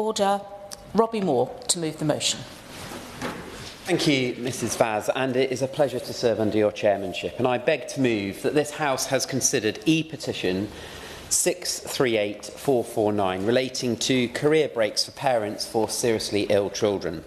Order. Robbie Moore to move the motion. Thank you, Mrs Vaz, and it is a pleasure to serve under your chairmanship. And I beg to move that this House has considered e-petition 638449 relating to career breaks for parents for seriously ill children.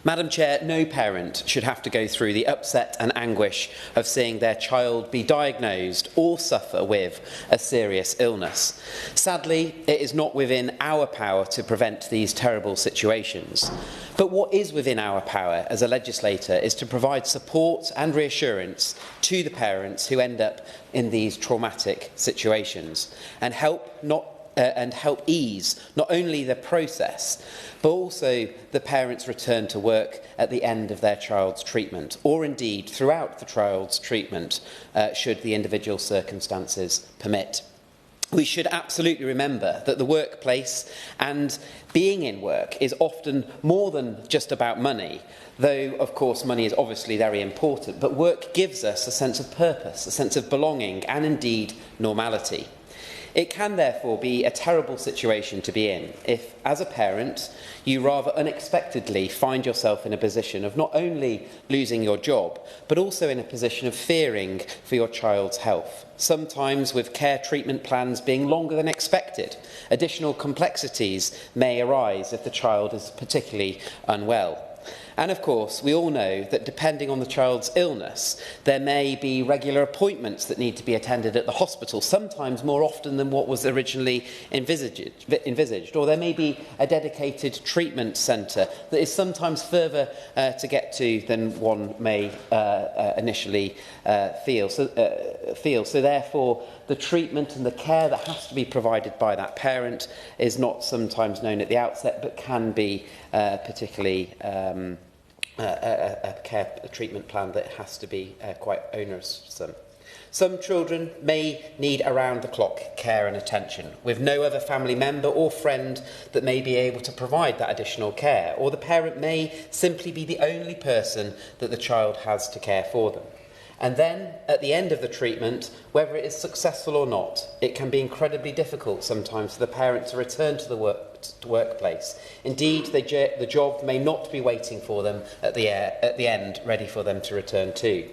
Madam Chair, no parent should have to go through the upset and anguish of seeing their child be diagnosed or suffer with a serious illness. Sadly, it is not within our power to prevent these terrible situations. But what is within our power as a legislator is to provide support and reassurance to the parents who end up in these traumatic situations and help ease not only the process but also the parents' return to work at the end of their child's treatment, or indeed throughout the child's treatment, should the individual circumstances permit. We should absolutely remember that the workplace and being in work is often more than just about money, though, of course, money is obviously very important, but work gives us a sense of purpose, a sense of belonging, and indeed normality. It can therefore be a terrible situation to be in if, as a parent, you rather unexpectedly find yourself in a position of not only losing your job, but also in a position of fearing for your child's health, sometimes with care treatment plans being longer than expected. Additional complexities may arise if the child is particularly unwell. And of course, we all know that depending on the child's illness, there may be regular appointments that need to be attended at the hospital, sometimes more often than what was originally envisaged. Or there may be a dedicated treatment centre that is sometimes further to get to than one may initially feel. So therefore, the treatment and the care that has to be provided by that parent is not sometimes known at the outset, but can be particularly a treatment plan that has to be quite onerous for some. Some children may need around-the-clock care and attention, with no other family member or friend that may be able to provide that additional care, or the parent may simply be the only person that the child has to care for them. And then, at the end of the treatment, whether it is successful or not, it can be incredibly difficult sometimes for the parent to return to the workplace. Indeed, the job may not be waiting for them at the end, ready for them to return to.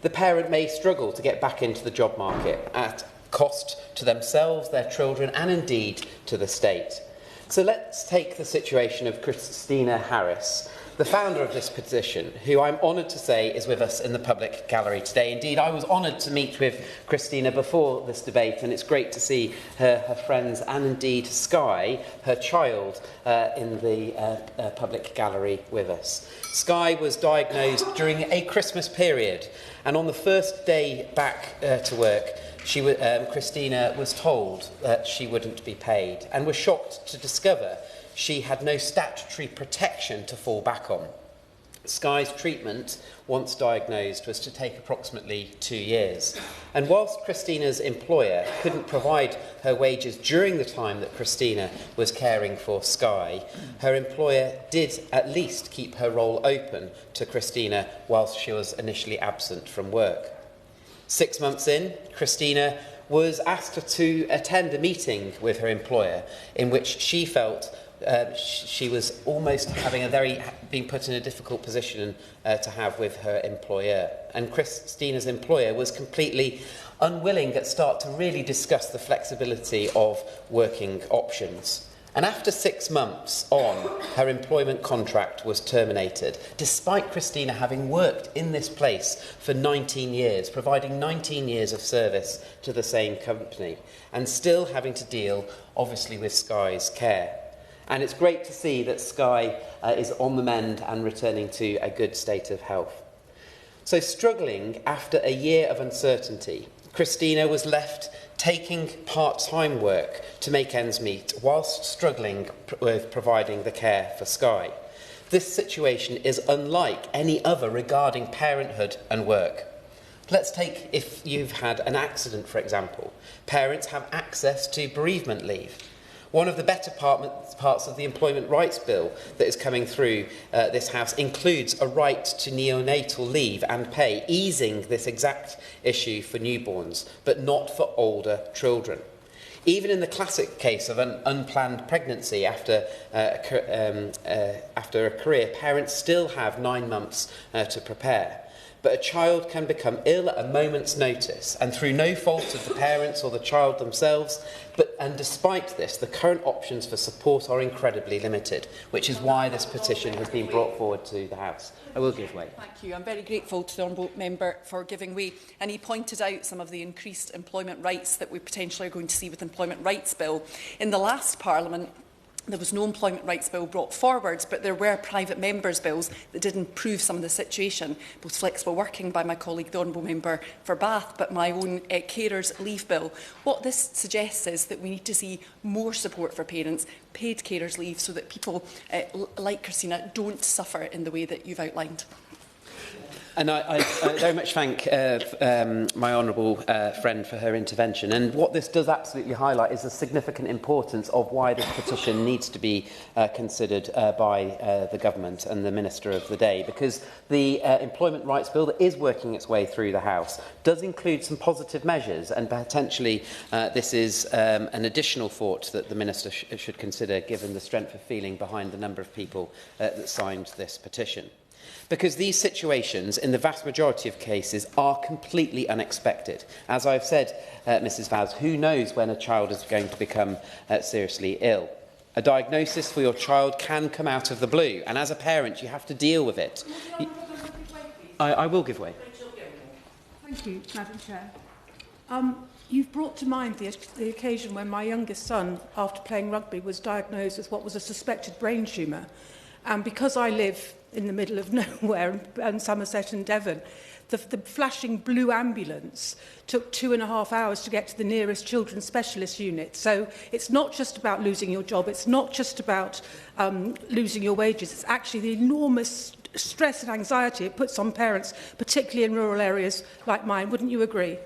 The parent may struggle to get back into the job market at cost to themselves, their children, and indeed to the state. So let's take the situation of Christina Harris, the founder of this petition, who I'm honoured to say is with us in the public gallery today. Indeed, I was honoured to meet with Christina before this debate, and it's great to see her friends and indeed Skye, her child, in the public gallery with us. Skye was diagnosed during a Christmas period, and on the first day back to work, Christina was told that she wouldn't be paid, and was shocked to discover she had no statutory protection to fall back on. Skye's treatment, once diagnosed, was to take approximately 2 years. And whilst Christina's employer couldn't provide her wages during the time that Christina was caring for Skye, her employer did at least keep her role open to Christina whilst she was initially absent from work. 6 months in, Christina was asked to attend a meeting with her employer in which she felt she was almost being put in a difficult position to have with her employer. And Christina's employer was completely unwilling at start to really discuss the flexibility of working options. And after 6 months on, her employment contract was terminated, despite Christina having worked in this place for 19 years, providing 19 years of service to the same company, and still having to deal, obviously, with Skye's care. And it's great to see that Skye is on the mend and returning to a good state of health. So, struggling after a year of uncertainty, Christina was left taking part-time work to make ends meet whilst struggling with providing the care for Skye. This situation is unlike any other regarding parenthood and work. Let's take if you've had an accident, for example. Parents have access to bereavement leave. One of the better parts of the Employment Rights Bill that is coming through this House includes a right to neonatal leave and pay, easing this exact issue for newborns, but not for older children. Even in the classic case of an unplanned pregnancy after a career, parents still have 9 months to prepare. But a child can become ill at a moment's notice, and through no fault of the parents or the child themselves. And despite this, the current options for support are incredibly limited, which is why this petition has been brought forward to the House. I will give way. Thank you. I'm very grateful to the honourable member for giving way. And he pointed out some of the increased employment rights that we potentially are going to see with the Employment Rights Bill. In the last Parliament, there was no employment rights bill brought forward, but there were private members' bills that did improve some of the situation, both flexible working by my colleague, the honourable member for Bath, but my own carers' leave bill. What this suggests is that we need to see more support for parents, paid carers' leave, so that people like Christina don't suffer in the way that you've outlined. And I very much thank my honourable friend for her intervention. And what this does absolutely highlight is the significant importance of why this petition needs to be considered by the government and the Minister of the day, because the Employment Rights Bill that is working its way through the House does include some positive measures, and potentially this is an additional thought that the Minister should consider, given the strength of feeling behind the number of people that signed this petition. Because these situations, in the vast majority of cases, are completely unexpected. As I've said, Mrs Vaz, who knows when a child is going to become seriously ill? A diagnosis for your child can come out of the blue, and as a parent, you have to deal with it. I will give way. Thank you, Madam Chair. You've brought to mind the occasion when my youngest son, after playing rugby, was diagnosed with what was a suspected brain tumour. And because I live in the middle of nowhere, in Somerset and Devon, the flashing blue ambulance took 2.5 hours to get to the nearest children's specialist unit. So it's not just about losing your job, it's not just about losing your wages, it's actually the enormous stress and anxiety it puts on parents, particularly in rural areas like mine. Wouldn't you agree?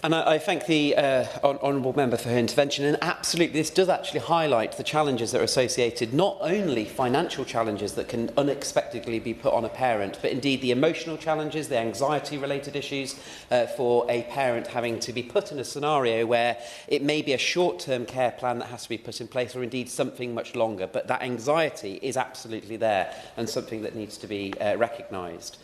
And I thank the honourable member for her intervention. And absolutely, this does actually highlight the challenges that are associated, not only financial challenges that can unexpectedly be put on a parent, but indeed the emotional challenges, the anxiety-related issues for a parent having to be put in a scenario where it may be a short-term care plan that has to be put in place, or indeed something much longer. But that anxiety is absolutely there and something that needs to be recognised.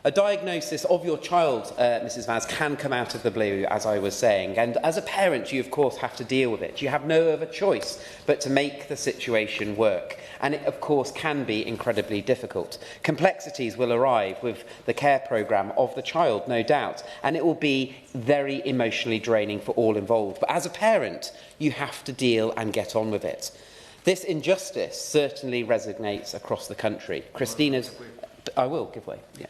A diagnosis of your child, Mrs Vaz, can come out of the blue, as I was saying, and as a parent you of course have to deal with it. You have no other choice but to make the situation work, and it of course can be incredibly difficult. Complexities will arrive with the care programme of the child, no doubt, and it will be very emotionally draining for all involved. But as a parent, you have to deal and get on with it. This injustice certainly resonates across the country. Christina's... I will give way. Yeah.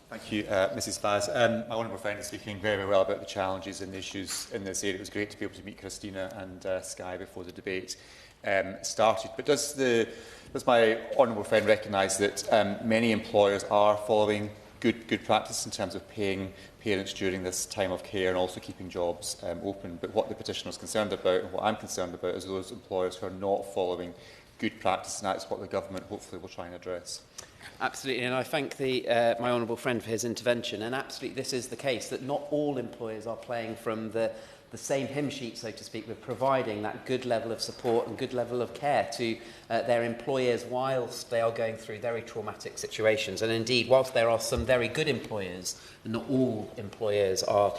Thank you, Mrs Vaz. My honourable friend is speaking very well about the challenges and the issues in this area. It was great to be able to meet Christina and Skye before the debate started. But does my honourable friend recognise that many employers are following good practice in terms of paying parents during this time of care and also keeping jobs open? But what the petitioner is concerned about, and what I'm concerned about, is those employers who are not following good practice, and that's what the government hopefully will try and address. Absolutely, and I thank my honourable friend for his intervention. And absolutely, this is the case, that not all employers are playing from the same hymn sheet, so to speak, with providing that good level of support and good level of care to their employers whilst they are going through very traumatic situations. And indeed, whilst there are some very good employers, not all employers are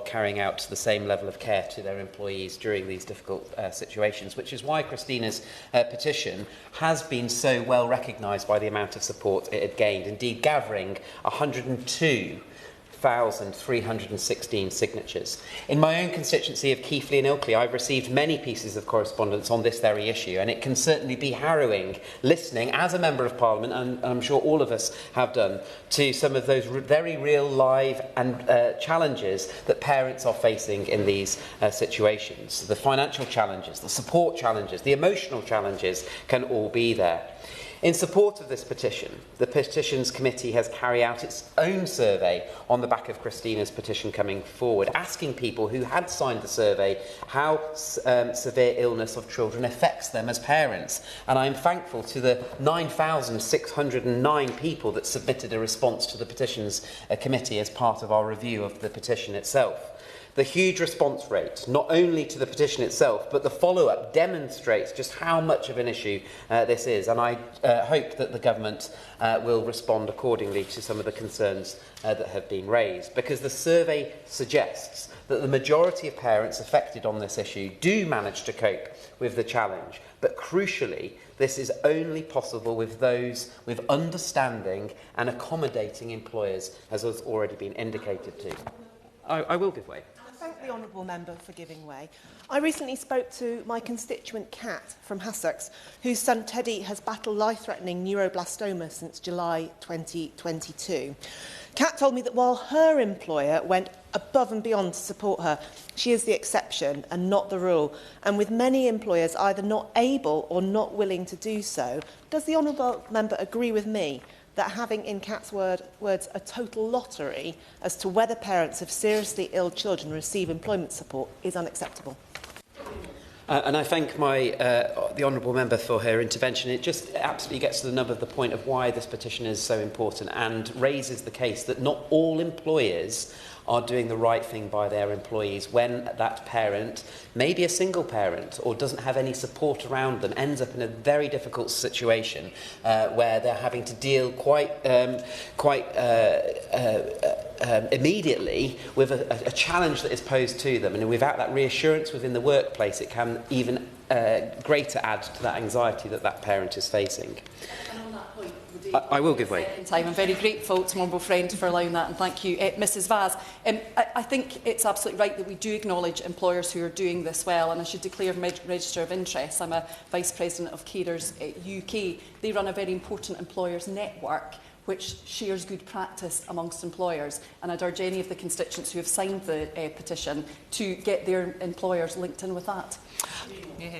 carrying out the same level of care to their employees during these difficult situations, which is why Christina's petition has been so well recognised by the amount of support it had gained, indeed gathering 102,316 signatures. In my own constituency of Keighley and Ilkley, I've received many pieces of correspondence on this very issue, and it can certainly be harrowing listening as a Member of Parliament, and I'm sure all of us have done, to some of those very real live and challenges that parents are facing in these situations. The financial challenges, the support challenges, the emotional challenges can all be there. In support of this petition, the Petitions Committee has carried out its own survey on the back of Christina's petition coming forward, asking people who had signed the survey how severe illness of children affects them as parents. And I am thankful to the 9,609 people that submitted a response to the Petitions Committee as part of our review of the petition itself. The huge response rate, not only to the petition itself, but the follow-up demonstrates just how much of an issue this is. And I hope that the government will respond accordingly to some of the concerns that have been raised. Because the survey suggests that the majority of parents affected on this issue do manage to cope with the challenge. But crucially, this is only possible with those with understanding and accommodating employers, as has already been indicated to. I will give way. I thank the honourable member for giving way. I recently spoke to my constituent Kat from Hassocks, whose son Teddy has battled life-threatening neuroblastoma since July 2022. Kat told me that while her employer went above and beyond to support her, she is the exception and not the rule. And with many employers either not able or not willing to do so, does the honourable member agree with me that having, in Kat's words, a total lottery as to whether parents of seriously ill children receive employment support is unacceptable? And I thank the honourable member for her intervention. It just absolutely gets to the nub of the point of why this petition is so important and raises the case that not all employers are doing the right thing by their employees when that parent, maybe a single parent, or doesn't have any support around them, ends up in a very difficult situation where they're having to deal quite immediately with a challenge that is posed to them. And without that reassurance within the workplace, it can even greater add to that anxiety that that parent is facing. I will give way. I'm very grateful to my honourable friend for allowing that, and thank you, Mrs Vaz. I think it's absolutely right that we do acknowledge employers who are doing this well, and I should declare register of interest. I'm a Vice President of Carers UK. They run a very important employers network which shares good practice amongst employers, and I'd urge any of the constituents who have signed the petition to get their employers linked in with that.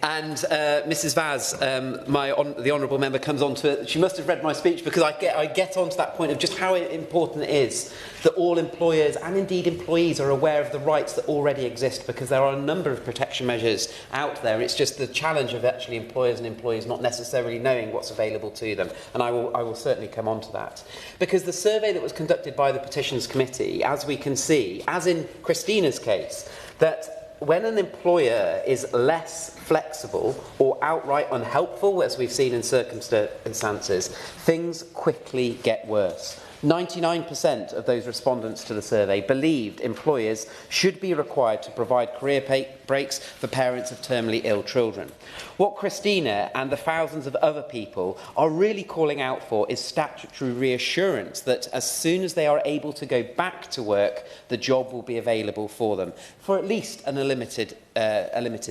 And Mrs Vaz, the honourable member comes on to it. She must have read my speech, because I get on to that point of just how important it is that all employers and indeed employees are aware of the rights that already exist, because there are a number of protection measures out there. It's just the challenge of actually employers and employees not necessarily knowing what's available to them, and I will certainly come on to that. Because the survey that was conducted by the Petitions Committee, as we can see, as in Christina's case, that when an employer is less flexible or outright unhelpful, as we've seen in circumstances, things quickly get worse. 99% of those respondents to the survey believed employers should be required to provide career breaks for parents of terminally ill children. What Christina and the thousands of other people are really calling out for is statutory reassurance that as soon as they are able to go back to work, the job will be available for them for at least a limited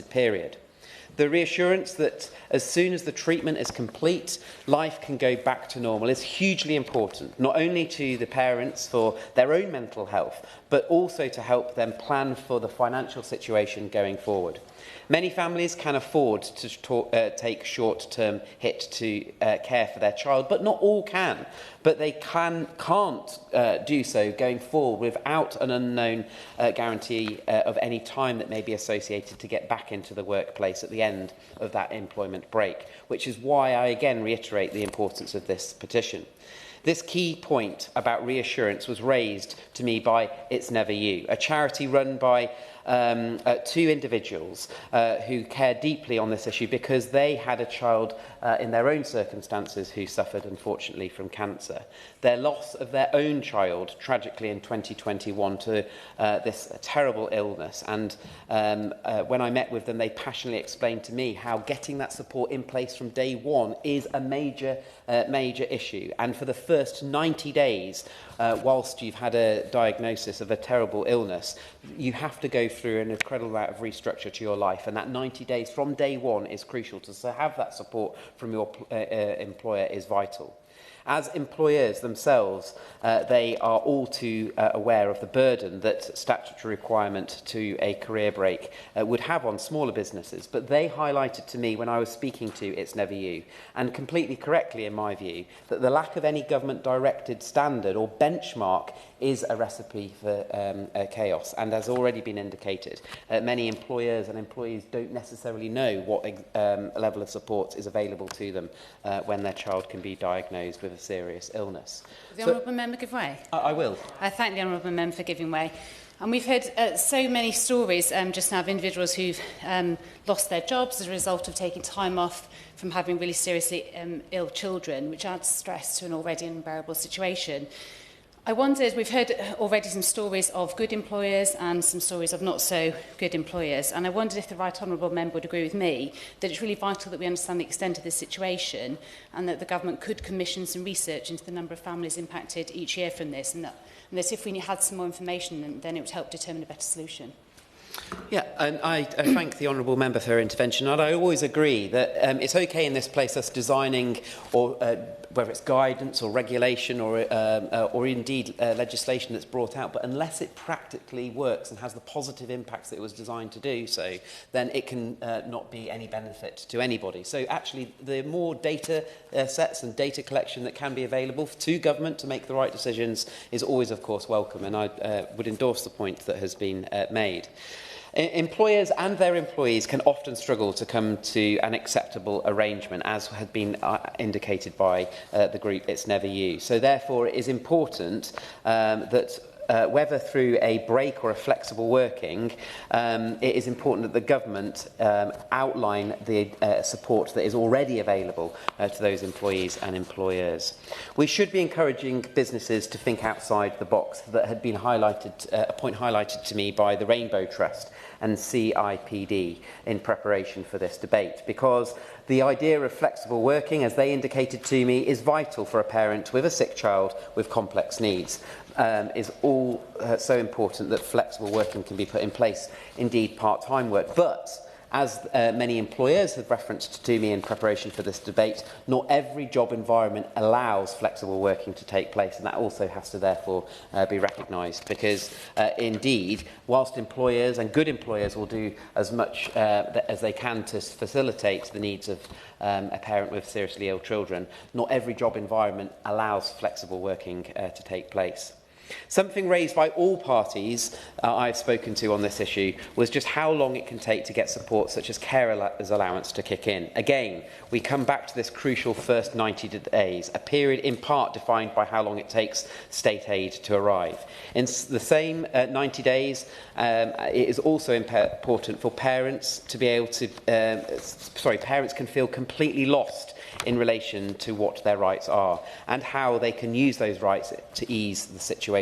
period. The reassurance that as soon as the treatment is complete, life can go back to normal is hugely important, not only to the parents for their own mental health, but also to help them plan for the financial situation going forward. Many families can afford to take short-term hit to care for their child, but not all can. But they can't do so going forward without an unknown guarantee of any time that may be associated to get back into the workplace at the end of that employment break, which is why I again reiterate the importance of this petition. This key point about reassurance was raised to me by It's Never You, a charity run by two individuals who care deeply on this issue because they had a child in their own circumstances who suffered, unfortunately, from cancer. Their loss of their own child, tragically in 2021, to this terrible illness. And when I met with them, they passionately explained to me how getting that support in place from day one is a major issue. And for the first 90 days, whilst you've had a diagnosis of a terrible illness, you have to go through an incredible amount of restructure to your life, and that 90 days from day one is crucial. To have that support from your employer is vital. As employers themselves, they are all too aware of the burden that statutory requirement to a career break would have on smaller businesses. But they highlighted to me when I was speaking to It's Never You, and completely correctly in my view, that the lack of any government-directed standard or benchmark is a recipe for chaos. And as already been indicated, many employers and employees don't necessarily know what level of support is available to them when their child can be diagnosed with a serious illness. The honourable member give way? I will. I thank the honourable member for giving way. And we've heard so many stories just now of individuals who've lost their jobs as a result of taking time off from having really seriously ill children, which adds stress to an already unbearable situation. I wondered, we've heard already some stories of good employers and some stories of not so good employers, and I wondered if the Right Honourable Member would agree with me that it's really vital that we understand the extent of this situation and that the government could commission some research into the number of families impacted each year from this, and that if we had some more information, then it would help determine a better solution. Yeah, and I thank the Honourable Member for her intervention. And I always agree that it's okay in this place us designing, or whether it's guidance or regulation or indeed legislation that's brought out, but unless it practically works and has the positive impacts that it was designed to do so, then it can not be any benefit to anybody. So actually, the more data sets and data collection that can be available to government to make the right decisions is always, of course, welcome. And I would endorse the point that has been made. Employers and their employees can often struggle to come to an acceptable arrangement, as had been indicated by the group It's Never You. So therefore, it is important that whether through a break or a flexible working, it is important that the government outline the support that is already available to those employees and employers. We should be encouraging businesses to think outside the box. That had been highlighted, a point highlighted to me by the Rainbow Trust and CIPD in preparation for this debate, because the idea of flexible working, as they indicated to me, is vital for a parent with a sick child with complex needs. Is all so important that flexible working can be put in place, indeed part-time work. But as many employers have referenced to me in preparation for this debate, not every job environment allows flexible working to take place, and that also has to therefore be recognised, because indeed, whilst employers and good employers will do as much as they can to facilitate the needs of a parent with seriously ill children, not every job environment allows flexible working to take place. Something raised by all parties I've spoken to on this issue was just how long it can take to get support such as carer's allowance to kick in. Again, we come back to this crucial first 90 days, a period in part defined by how long it takes state aid to arrive. In the same 90 days, it is also important for parents to be able to, parents can feel completely lost in relation to what their rights are and how they can use those rights to ease the situation.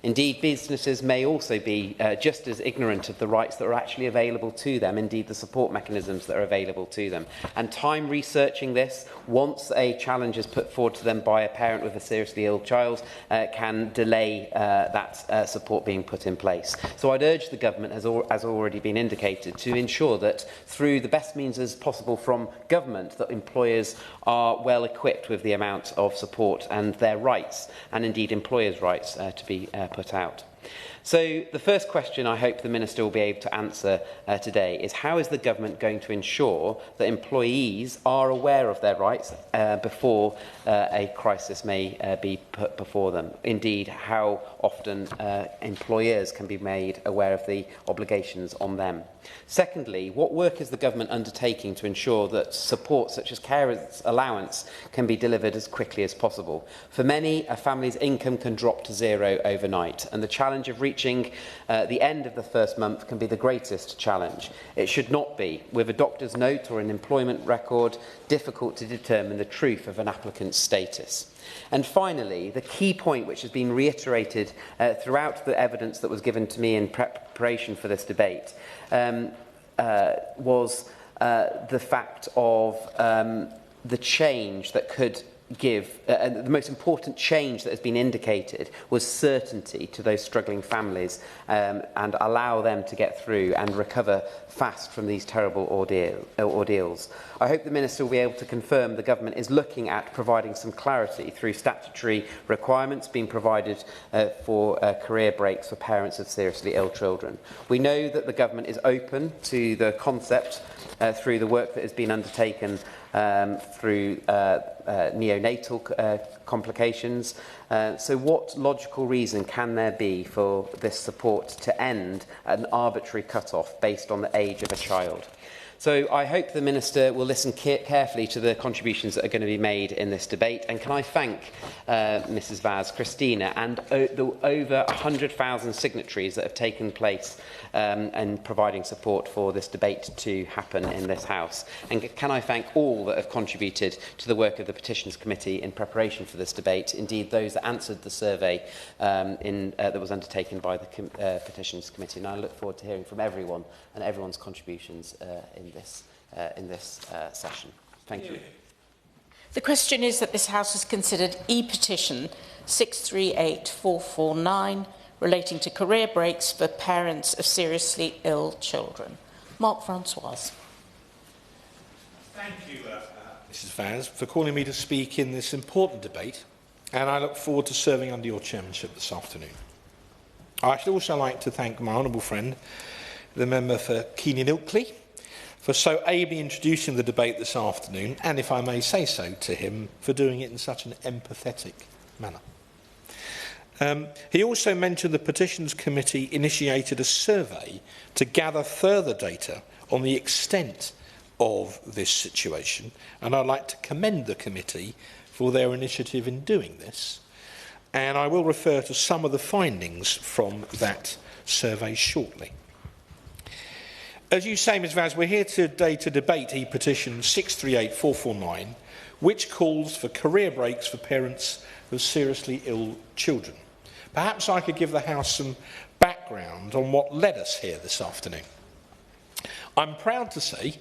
Indeed, businesses may also be just as ignorant of the rights that are actually available to them, indeed the support mechanisms that are available to them. And time researching this, once a challenge is put forward to them by a parent with a seriously ill child, can delay that support being put in place. So I'd urge the government, as already been indicated, to ensure that through the best means as possible from government, that employers are well equipped with the amount of support and their rights, and indeed employers' rights, to be put out. So the first question I hope the Minister will be able to answer today is, how is the government going to ensure that employees are aware of their rights before a crisis may be put before them? Indeed, how often employers can be made aware of the obligations on them? Secondly, what work is the government undertaking to ensure that support such as carer's allowance can be delivered as quickly as possible? For many, a family's income can drop to zero overnight, and the challenge of reaching the end of the first month can be the greatest challenge. It should not be, with a doctor's note or an employment record, difficult to determine the truth of an applicant's status. And finally, the key point which has been reiterated throughout the evidence that was given to me in preparation for this debate was the fact of the change that could give, the most important change that has been indicated was certainty to those struggling families and allow them to get through and recover fast from these terrible ordeals. I hope the Minister will be able to confirm the government is looking at providing some clarity through statutory requirements being provided for career breaks for parents of seriously ill children. We know that the government is open to the concept through the work that has been undertaken through neonatal complications. So what logical reason can there be for this support to end an arbitrary cut-off based on the age of a child? So I hope the Minister will listen carefully to the contributions that are going to be made in this debate. And can I thank Mrs Vaz, Christina, and the over 100,000 signatories that have taken place and providing support for this debate to happen in this House. And can I thank all that have contributed to the work of the Petitions Committee in preparation for this debate, indeed those that answered the survey that was undertaken by the Petitions Committee. And I look forward to hearing from everyone and everyone's contributions in this session. Thank you. The question is that this House has considered e-petition 638449 relating to career breaks for parents of seriously ill children. Mark Francois. Thank you, Mrs Vaz, for calling me to speak in this important debate, and I look forward to serving under your chairmanship this afternoon. I should also like to thank my honourable friend, the member for Keenan Ilkley, for so ably introducing the debate this afternoon, and, if I may say so, to him for doing it in such an empathetic manner. He also mentioned the Petitions Committee initiated a survey to gather further data on the extent of this situation, and I'd like to commend the committee for their initiative in doing this, and I will refer to some of the findings from that survey shortly. As you say, Ms Vaz, we're here today to debate e-petition 638449, which calls for career breaks for parents of seriously ill children. Perhaps I could give the House some background on what led us here this afternoon. I'm proud to say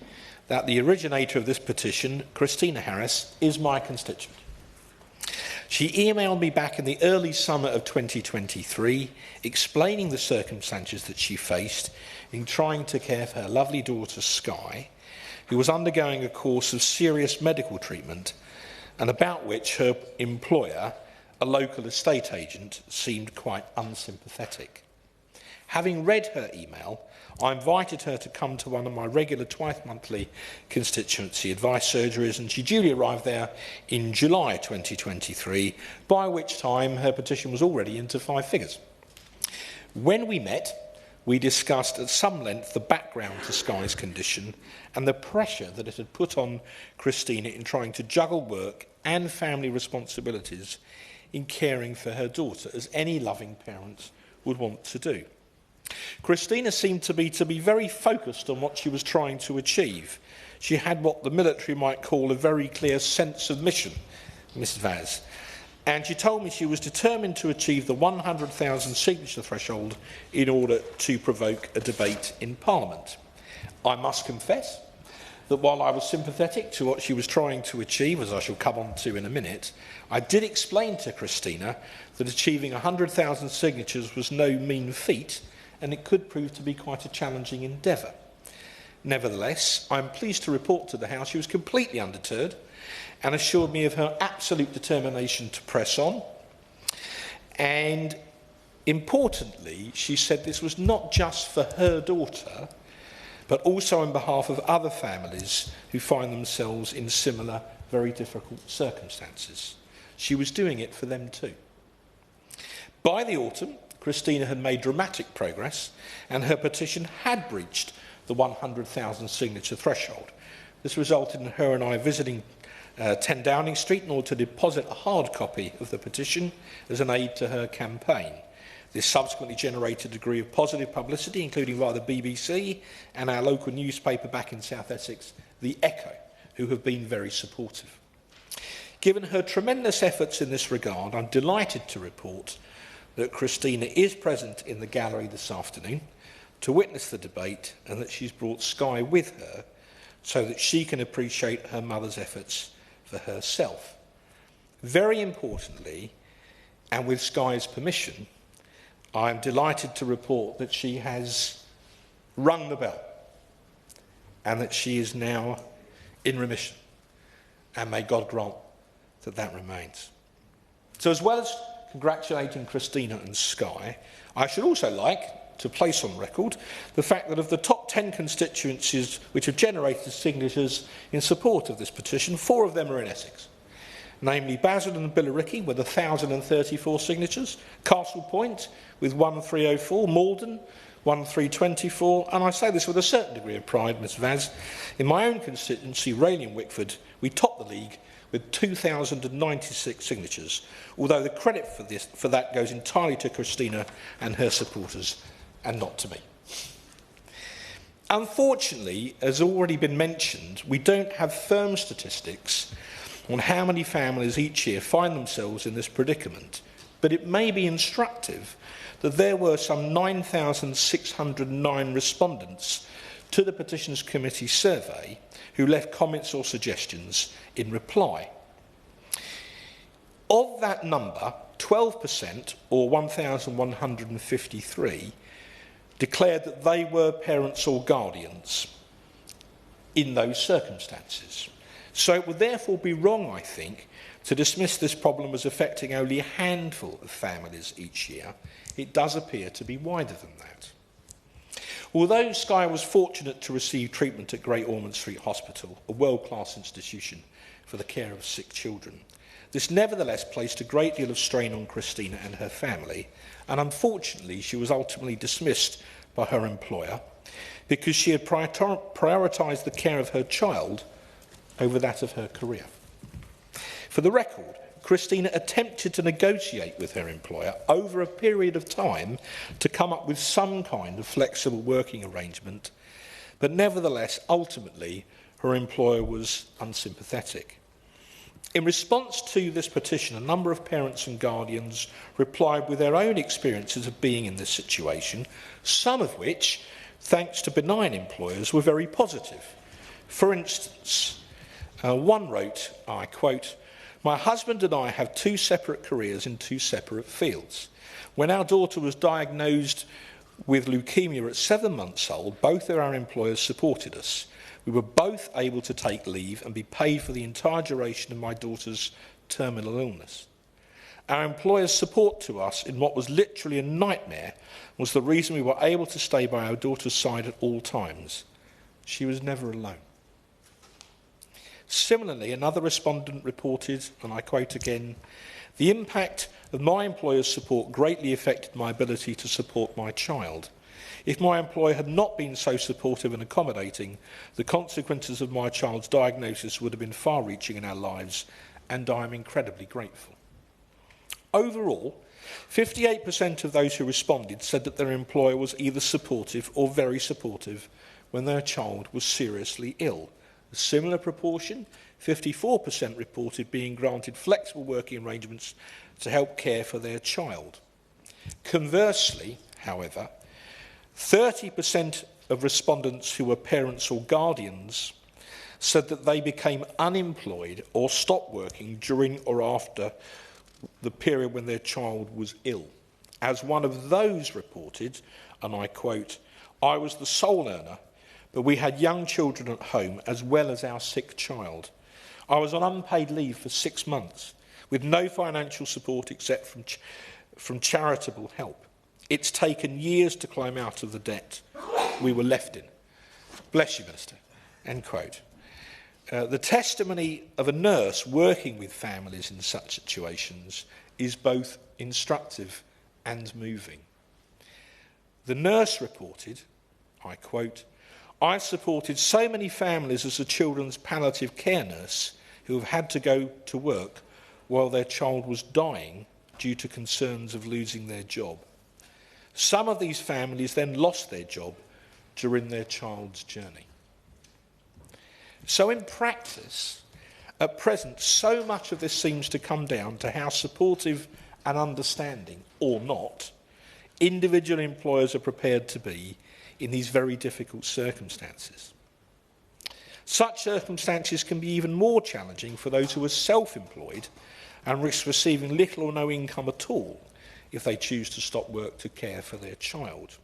that the originator of this petition, Christina Harris, is my constituent. She emailed me back in the early summer of 2023, explaining the circumstances that she faced in trying to care for her lovely daughter, Sky, who was undergoing a course of serious medical treatment and about which her employer, a local estate agent, seemed quite unsympathetic. Having read her email, I invited her to come to one of my regular twice-monthly constituency advice surgeries, and she duly arrived there in July 2023, by which time her petition was already into 5 figures. When we met, we discussed at some length the background to Sky's condition and the pressure that it had put on Christina in trying to juggle work and family responsibilities in caring for her daughter, as any loving parent would want to do. Christina seemed to be very focused on what she was trying to achieve. She had what the military might call a very clear sense of mission, Mrs Vaz, and she told me she was determined to achieve the 100,000 signature threshold in order to provoke a debate in Parliament. I must confess that while I was sympathetic to what she was trying to achieve, as I shall come on to in a minute, I did explain to Christina that achieving 100,000 signatures was no mean feat, and it could prove to be quite a challenging endeavour. Nevertheless, I'm pleased to report to the House she was completely undeterred and assured me of her absolute determination to press on. And importantly, she said this was not just for her daughter, but also on behalf of other families who find themselves in similar, very difficult circumstances. She was doing it for them too. By the autumn, Christina had made dramatic progress, and her petition had breached the 100,000 signature threshold. This resulted in her and I visiting 10 Downing Street in order to deposit a hard copy of the petition as an aid to her campaign. This subsequently generated a degree of positive publicity, including via the BBC and our local newspaper back in South Essex, The Echo, who have been very supportive. Given her tremendous efforts in this regard, I'm delighted to report that Christina is present in the gallery this afternoon to witness the debate, and that she's brought Sky with her so that she can appreciate her mother's efforts for herself. Very importantly, and with Sky's permission, I am delighted to report that she has rung the bell and that she is now in remission, and may God grant that that remains. So, as well as congratulating Christina and Sky, I should also like to place on record the fact that of the top 10 constituencies which have generated signatures in support of this petition, 4 of them are in Essex, namely Basildon and Billericay with 1,034 signatures, Castle Point with 1,304, Malden 1324, and I say this with a certain degree of pride, Ms Vaz. In my own constituency, Rayleigh and Wickford, we topped the league with 2,096 signatures, although the credit for that goes entirely to Christina and her supporters, and not to me. Unfortunately, as already been mentioned, we don't have firm statistics on how many families each year find themselves in this predicament, but it may be instructive that there were some 9,609 respondents to the Petitions Committee survey who left comments or suggestions in reply. Of that number, 12%, or 1,153, declared that they were parents or guardians in those circumstances. So it would therefore be wrong, I think, to dismiss this problem as affecting only a handful of families each year. It does appear to be wider than that. Although Skye was fortunate to receive treatment at Great Ormond Street Hospital, a world-class institution for the care of sick children, this nevertheless placed a great deal of strain on Christina and her family, and unfortunately she was ultimately dismissed by her employer because she had prioritised the care of her child over that of her career. For the record, Christina attempted to negotiate with her employer over a period of time to come up with some kind of flexible working arrangement, but nevertheless, ultimately, her employer was unsympathetic. In response to this petition, a number of parents and guardians replied with their own experiences of being in this situation, some of which, thanks to benign employers, were very positive. For instance, one wrote, I quote, "My husband and I have two separate careers in two separate fields. When our daughter was diagnosed with leukemia at 7 months old, both of our employers supported us. We were both able to take leave and be paid for the entire duration of my daughter's terminal illness. Our employer's support to us in what was literally a nightmare was the reason we were able to stay by our daughter's side at all times. She was never alone." Similarly, another respondent reported, and I quote again, "The impact of my employer's support greatly affected my ability to support my child. If my employer had not been so supportive and accommodating, the consequences of my child's diagnosis would have been far-reaching in our lives, and I am incredibly grateful." Overall, 58% of those who responded said that their employer was either supportive or very supportive when their child was seriously ill. A similar proportion, 54%, reported being granted flexible working arrangements to help care for their child. Conversely, however, 30% of respondents who were parents or guardians said that they became unemployed or stopped working during or after the period when their child was ill. As one of those reported, and I quote, "I was the sole earner, but we had young children at home as well as our sick child. I was on unpaid leave for 6 months with no financial support except from charitable help. It's taken years to climb out of the debt we were left in." Bless you, Minister. End quote. The testimony of a nurse working with families in such situations is both instructive and moving. The nurse reported, I quote, "I supported so many families as a children's palliative care nurse who have had to go to work while their child was dying due to concerns of losing their job. Some of these families then lost their job during their child's journey." So in practice, at present, so much of this seems to come down to how supportive and understanding, or not, individual employers are prepared to be in these very difficult circumstances. Such circumstances can be even more challenging for those who are self-employed and risk receiving little or no income at all if they choose to stop work to care for their child.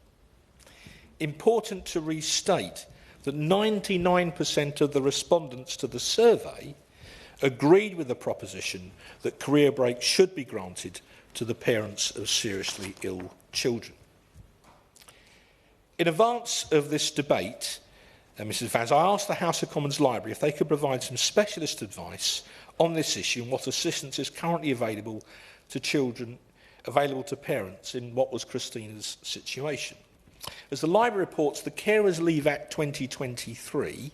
Important to restate that 99% of the respondents to the survey agreed with the proposition that career breaks should be granted to the parents of seriously ill children. In advance of this debate, Mrs Vaz, I asked the House of Commons Library if they could provide some specialist advice on this issue and what assistance is currently available to parents in what was Christina's situation. As the Library reports, the Carers Leave Act 2023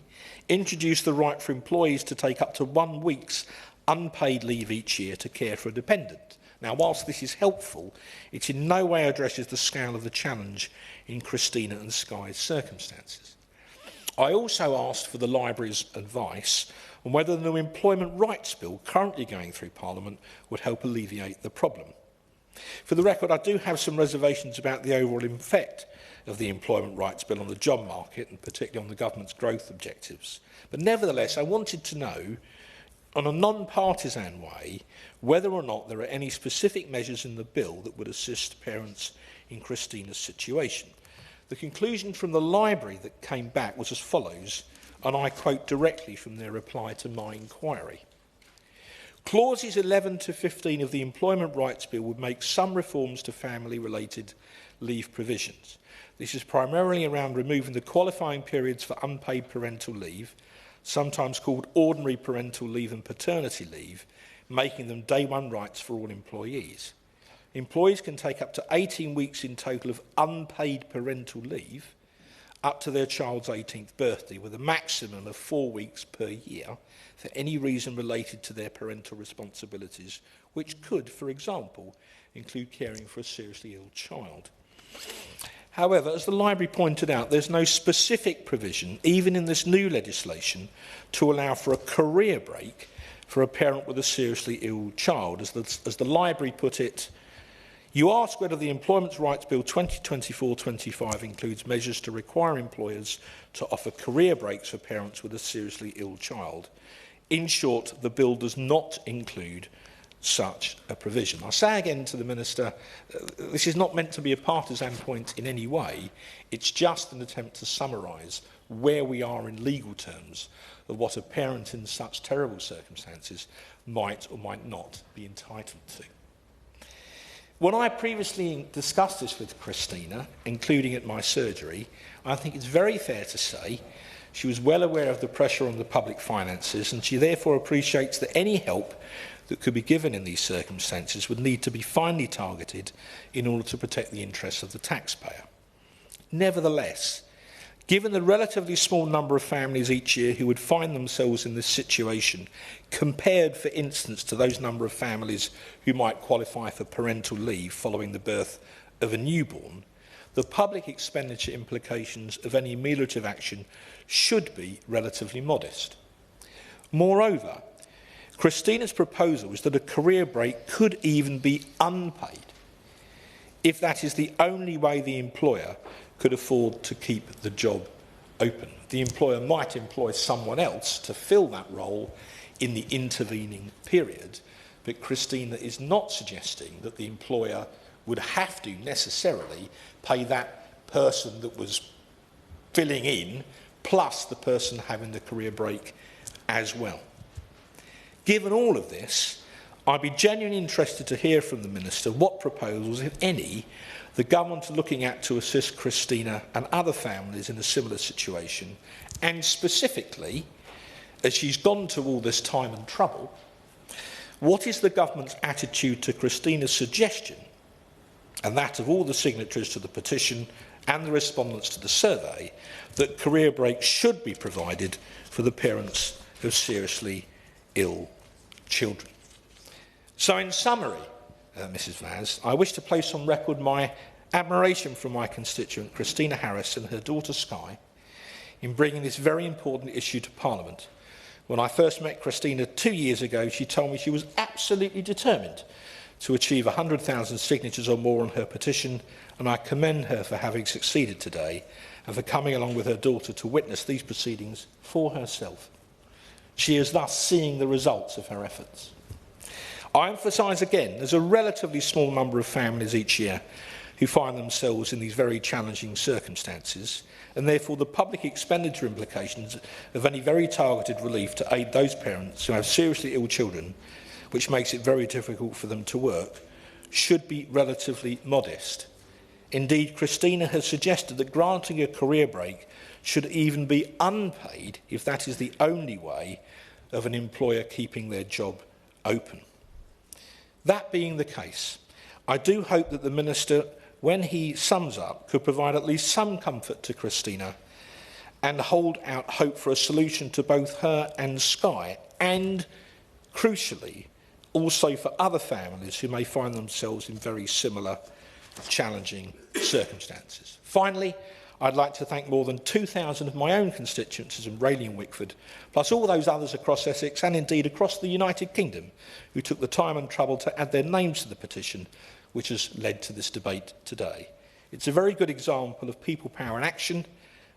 introduced the right for employees to take up to 1 week's unpaid leave each year to care for a dependent. Now, whilst this is helpful, it in no way addresses the scale of the challenge in Christina and Sky's circumstances. I also asked for the Library's advice on whether the new Employment Rights Bill currently going through Parliament would help alleviate the problem. For the record, I do have some reservations about the overall effect of the Employment Rights Bill on the job market, and particularly on the government's growth objectives. But nevertheless, I wanted to know, on a non-partisan way, whether or not there are any specific measures in the bill that would assist parents in Christina's situation. The conclusion from the Library that came back was as follows, and I quote directly from their reply to my inquiry. Clauses 11 to 15 of the Employment Rights Bill would make some reforms to family-related leave provisions. This is primarily around removing the qualifying periods for unpaid parental leave, sometimes called ordinary parental leave and paternity leave, making them day one rights for all employees. Employees can take up to 18 weeks in total of unpaid parental leave up to their child's 18th birthday, with a maximum of 4 weeks per year for any reason related to their parental responsibilities, which could, for example, include caring for a seriously ill child. However, as the Library pointed out, there's no specific provision, even in this new legislation, to allow for a career break for a parent with a seriously ill child. As the Library put it, you ask whether the Employment Rights Bill 2024-25 includes measures to require employers to offer career breaks for parents with a seriously ill child. In short, the bill does not include such a provision. I say again to the Minister, this is not meant to be a partisan point in any way. It's just an attempt to summarise where we are in legal terms of what a parent in such terrible circumstances might or might not be entitled to. When I previously discussed this with Christina, including at my surgery, I think it's very fair to say she was well aware of the pressure on the public finances, and she therefore appreciates that any help that could be given in these circumstances would need to be finely targeted in order to protect the interests of the taxpayer. Nevertheless, given the relatively small number of families each year who would find themselves in this situation, compared, for instance, to those number of families who might qualify for parental leave following the birth of a newborn, the public expenditure implications of any ameliorative action should be relatively modest. Moreover, Christina's proposal is that a career break could even be unpaid if that is the only way the employer could afford to keep the job open. The employer might employ someone else to fill that role in the intervening period, but Christina is not suggesting that the employer would have to necessarily pay that person that was filling in plus the person having the career break as well. Given all of this, I'd be genuinely interested to hear from the Minister what proposals, if any, the government are looking at to assist Christina and other families in a similar situation, and specifically, as she's gone to all this time and trouble, what is the government's attitude to Christina's suggestion, and that of all the signatories to the petition and the respondents to the survey, that career breaks should be provided for the parents of seriously ill children? So in summary, Mrs Vaz, I wish to place on record my admiration for my constituent Christina Harris and her daughter Sky in bringing this very important issue to Parliament. When I first met Christina 2 years ago, she told me she was absolutely determined to achieve 100,000 signatures or more on her petition, and I commend her for having succeeded today and for coming along with her daughter to witness these proceedings for herself. She is thus seeing the results of her efforts. I emphasise again, there's a relatively small number of families each year who find themselves in these very challenging circumstances, and therefore the public expenditure implications of any very targeted relief to aid those parents who have seriously ill children, which makes it very difficult for them to work, should be relatively modest. Indeed, Christina has suggested that granting a career break should even be unpaid if that is the only way of an employer keeping their job open. That being the case, I do hope that the Minister when he sums up, could provide at least some comfort to Christina and hold out hope for a solution to both her and Sky, and, crucially, also for other families who may find themselves in very similar challenging circumstances. Finally, I'd like to thank more than 2,000 of my own constituencies in Rayleigh and Wickford, plus all those others across Essex and indeed across the United Kingdom who took the time and trouble to add their names to the petition which has led to this debate today. It's a very good example of people power in action,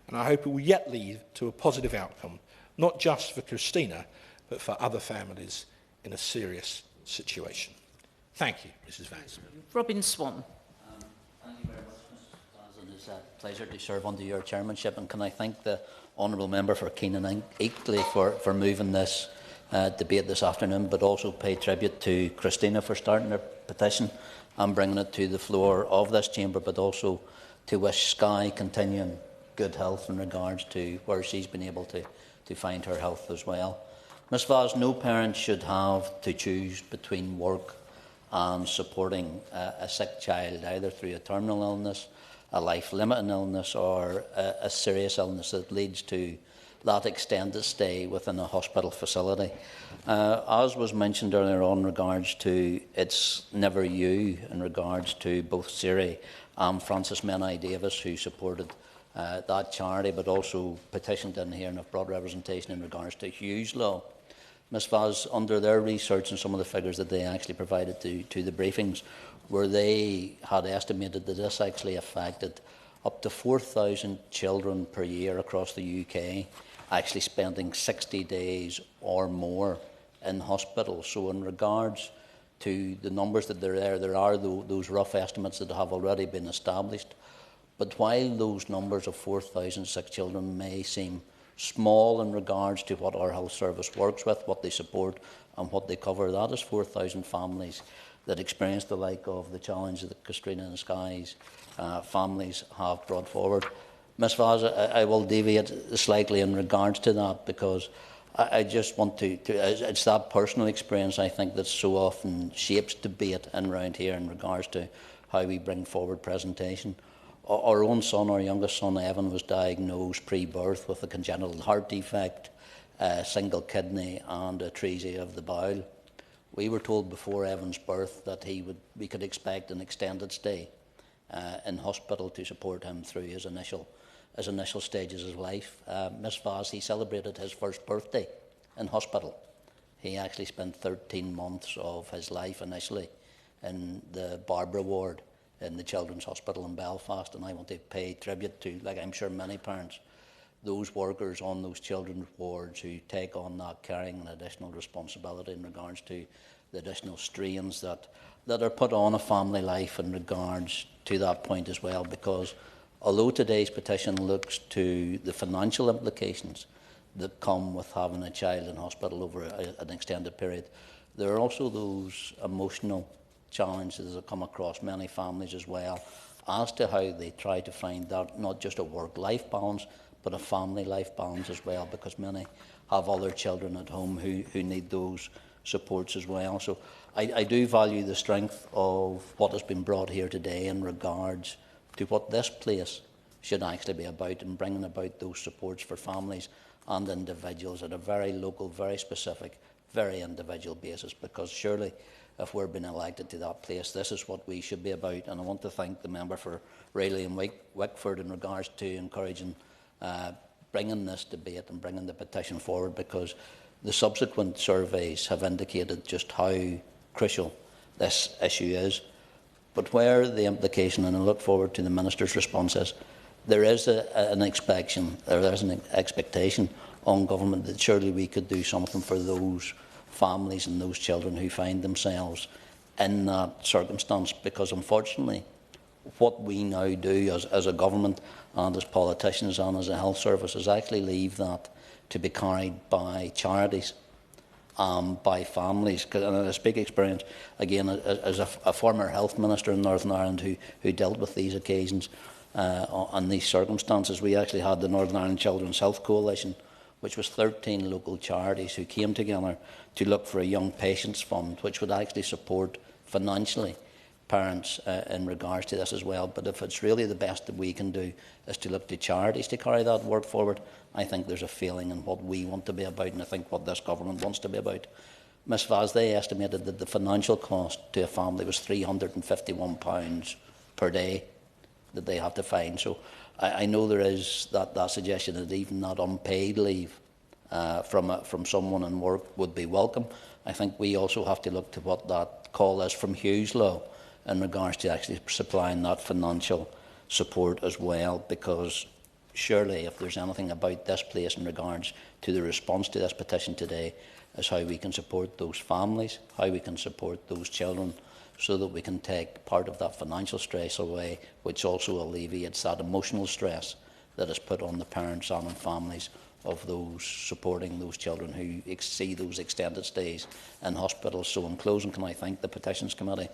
and I hope it will yet lead to a positive outcome, not just for Christina, but for other families in a serious situation. Thank you, Mrs Vance. Robin Swan. Thank you very much, Mr. President. It's a pleasure to serve under your chairmanship, and can I thank the honourable member for Keenan equally for moving this debate this afternoon, but also pay tribute to Christina for starting her petition and bringing it to the floor of this chamber, but also to wish Sky continuing good health in regards to where she's been able to find her health as well. Ms Vaz, no parent should have to choose between work and supporting a sick child, either through a terminal illness, a life-limiting illness, or a serious illness that leads to that extended stay within a hospital facility. As was mentioned earlier on in regards to It's Never You, in regards to both Siri and Francis Menai Davis, who supported that charity, but also petitioned in here and have brought representation in regards to Hughes Law. Ms Vaz, under their research and some of the figures that they actually provided to the briefings, where they had estimated that this actually affected up to 4,000 children per year across the UK, actually spending 60 days or more in hospital. So in regards to the numbers that there are those rough estimates that have already been established. But while those numbers of 4,000 sick children may seem small in regards to what our health service works with, what they support and what they cover, that is 4,000 families that experience the like of the challenge that Christina and Sky's families have brought forward. Ms Vaz, I will deviate slightly in regards to that, because I just want to it's that personal experience, I think, that so often shapes debate in around here in regards to how we bring forward presentation. Our own son, our youngest son, Evan, was diagnosed pre-birth with a congenital heart defect, a single kidney and atresia of the bowel. We were told before Evan's birth that we could expect an extended stay in hospital to support him through his initial stages of life. Ms Vaz, he celebrated his first birthday in hospital. He actually spent 13 months of his life initially in the Barbara ward in the Children's Hospital in Belfast, and I want to pay tribute to, like I'm sure many parents, those workers on those children's wards who take on that carrying an additional responsibility in regards to the additional strains that are put on a family life in regards to that point as well, because although today's petition looks to the financial implications that come with having a child in hospital over an extended period, there are also those emotional challenges that come across many families as well, as to how they try to find that not just a work-life balance, but a family life balance as well, because many have other children at home who need those supports as well. So I do value the strength of what has been brought here today in regards to what this place should actually be about, and bringing about those supports for families and individuals at a very local, very specific, very individual basis, because surely if we're being elected to that place, this is what we should be about. And I want to thank the member for Rayleigh and Wickford in regards to encouraging bringing this debate and bringing the petition forward, because the subsequent surveys have indicated just how crucial this issue is. But where the implication, and I look forward to the Minister's response, is there is an expectation on government that surely we could do something for those families and those children who find themselves in that circumstance, because unfortunately what we now do as a government and as politicians and as a health service is actually leave that to be carried by charities, by families. And I speak experience, again, as a former health minister in Northern Ireland who dealt with these occasions and these circumstances. We actually had the Northern Ireland Children's Health Coalition, which was 13 local charities who came together to look for a young patients fund, which would actually support financially parents in regards to this as well. But if it's really the best that we can do is to look to charities to carry that work forward, I think there's a feeling in what we want to be about, and I think what this government wants to be about. Ms Vaz, they estimated that the financial cost to a family was £351 per day that they have to find. So I know there is that suggestion that even that unpaid leave from someone in work would be welcome. I think we also have to look to what that call is from Hughes Law in regards to actually supplying that financial support as well, because surely if there's anything about this place in regards to the response to this petition today is how we can support those families, how we can support those children, so that we can take part of that financial stress away, which also alleviates that emotional stress that is put on the parents and on families of those supporting those children who see those extended stays in hospitals. So in closing, can I thank the Petitions Committee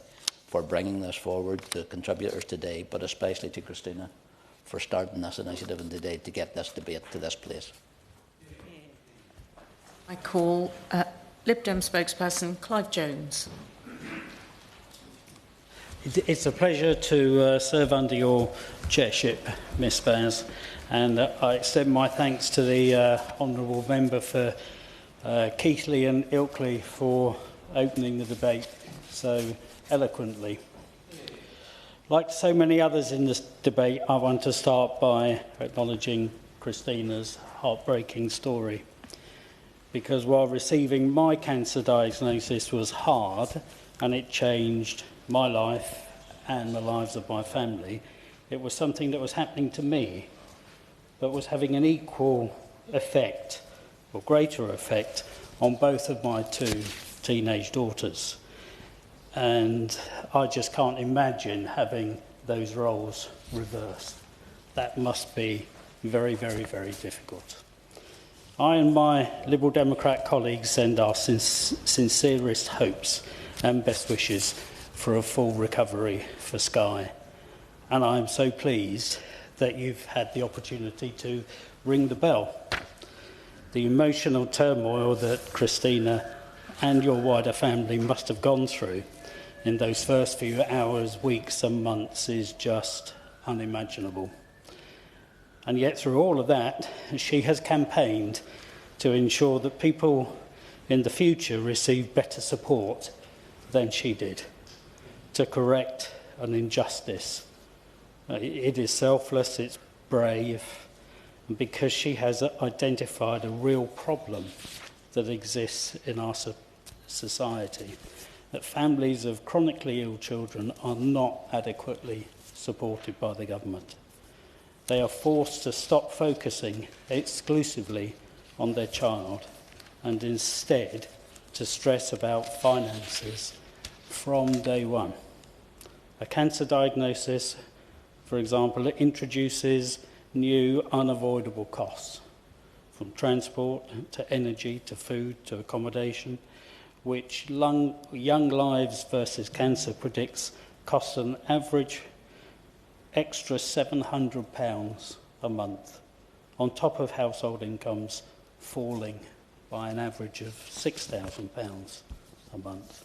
for bringing this forward, the contributors today, but especially to Christina for starting this initiative and today to get this debate to this place. I call Lib Dem spokesperson Clive Jones. It's a pleasure to serve under your chairship, Ms Vaz, and I extend my thanks to the honourable member for Keighley and Ilkley for opening the debate so eloquently. Like so many others in this debate, I want to start by acknowledging Christina's heartbreaking story. Because while receiving my cancer diagnosis was hard and it changed my life and the lives of my family, it was something that was happening to me, but was having an equal effect, or greater effect, on both of my two teenage daughters. And I just can't imagine having those roles reversed. That must be very, very, very difficult. I and my Liberal Democrat colleagues send our sincerest hopes and best wishes for a full recovery for Skye. And I am so pleased that you've had the opportunity to ring the bell. The emotional turmoil that Christina and your wider family must have gone through in those first few hours, weeks and months is just unimaginable. And yet through all of that, she has campaigned to ensure that people in the future receive better support than she did, to correct an injustice. It is selfless, it's brave, and because she has identified a real problem that exists in our society, that families of chronically ill children are not adequately supported by the government. They are forced to stop focusing exclusively on their child and instead to stress about finances from day one. A cancer diagnosis, for example, introduces new unavoidable costs, from transport to energy to food to accommodation, which Young Lives versus Cancer predicts costs an average extra £700 a month, on top of household incomes falling by an average of £6,000 a month.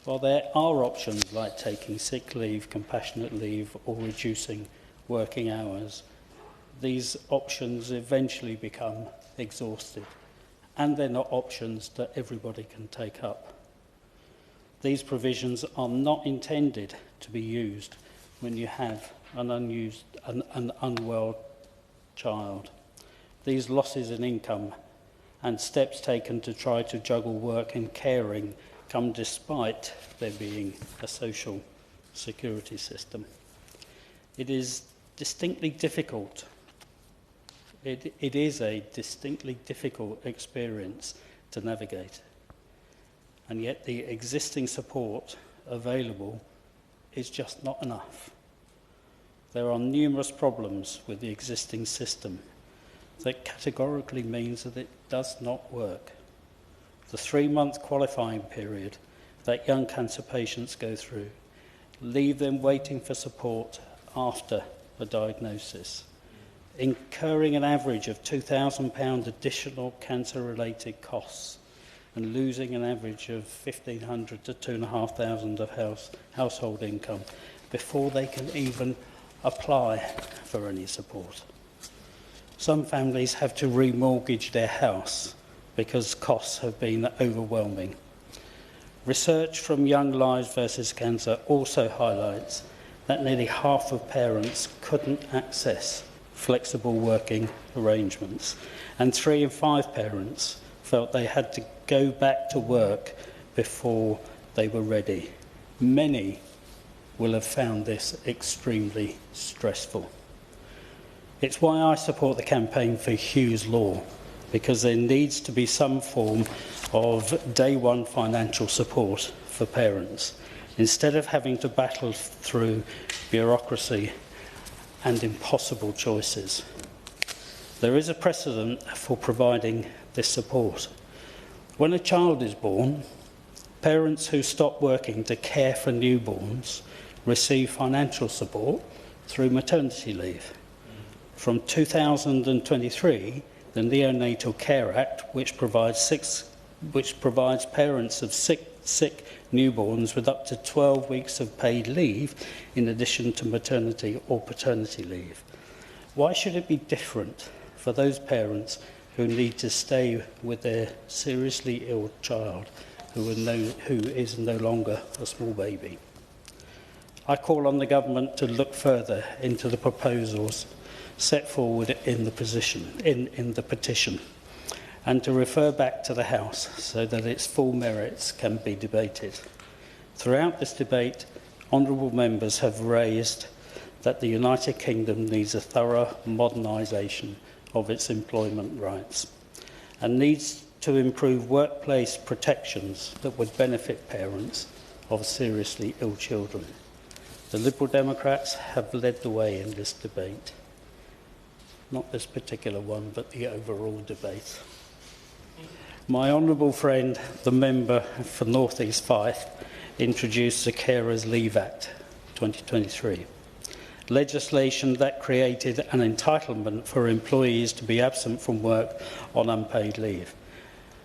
While there are options like taking sick leave, compassionate leave, or reducing working hours, these options eventually become exhausted, and they're not options that everybody can take up. These provisions are not intended to be used when you have an unwell child. These losses in income and steps taken to try to juggle work and caring come despite there being a social security system. It is distinctly difficult. It is a distinctly difficult experience to navigate. And yet the existing support available is just not enough. There are numerous problems with the existing system that categorically means that it does not work. The 3-month qualifying period that young cancer patients go through leave them waiting for support after a diagnosis, incurring an average of £2,000 additional cancer-related costs and losing an average of $1,500 to $2,500 of household income before they can even apply for any support. Some families have to remortgage their house because costs have been overwhelming. Research from Young Lives versus Cancer also highlights that nearly half of parents couldn't access flexible working arrangements, and 3 in 5 parents felt they had to go back to work before they were ready. Many will have found this extremely stressful. It's why I support the campaign for Hughes Law, because there needs to be some form of day one financial support for parents, instead of having to battle through bureaucracy and impossible choices. There is a precedent for providing this support. When a child is born, parents who stop working to care for newborns receive financial support through maternity leave. From 2023, the Neonatal Care Act, which provides parents of sick newborns with up to 12 weeks of paid leave in addition to maternity or paternity leave. Why should it be different for those parents who need to stay with their seriously ill child who is no longer a small baby? I call on the government to look further into the proposals set forward in the petition, and to refer back to the House so that its full merits can be debated. Throughout this debate, honourable members have raised that the United Kingdom needs a thorough modernisation of its employment rights and needs to improve workplace protections that would benefit parents of seriously ill children. The Liberal Democrats have led the way in this debate. Not this particular one, but the overall debate. My honourable friend, the member for North East Fife, introduced the Carers Leave Act 2023, legislation that created an entitlement for employees to be absent from work on unpaid leave,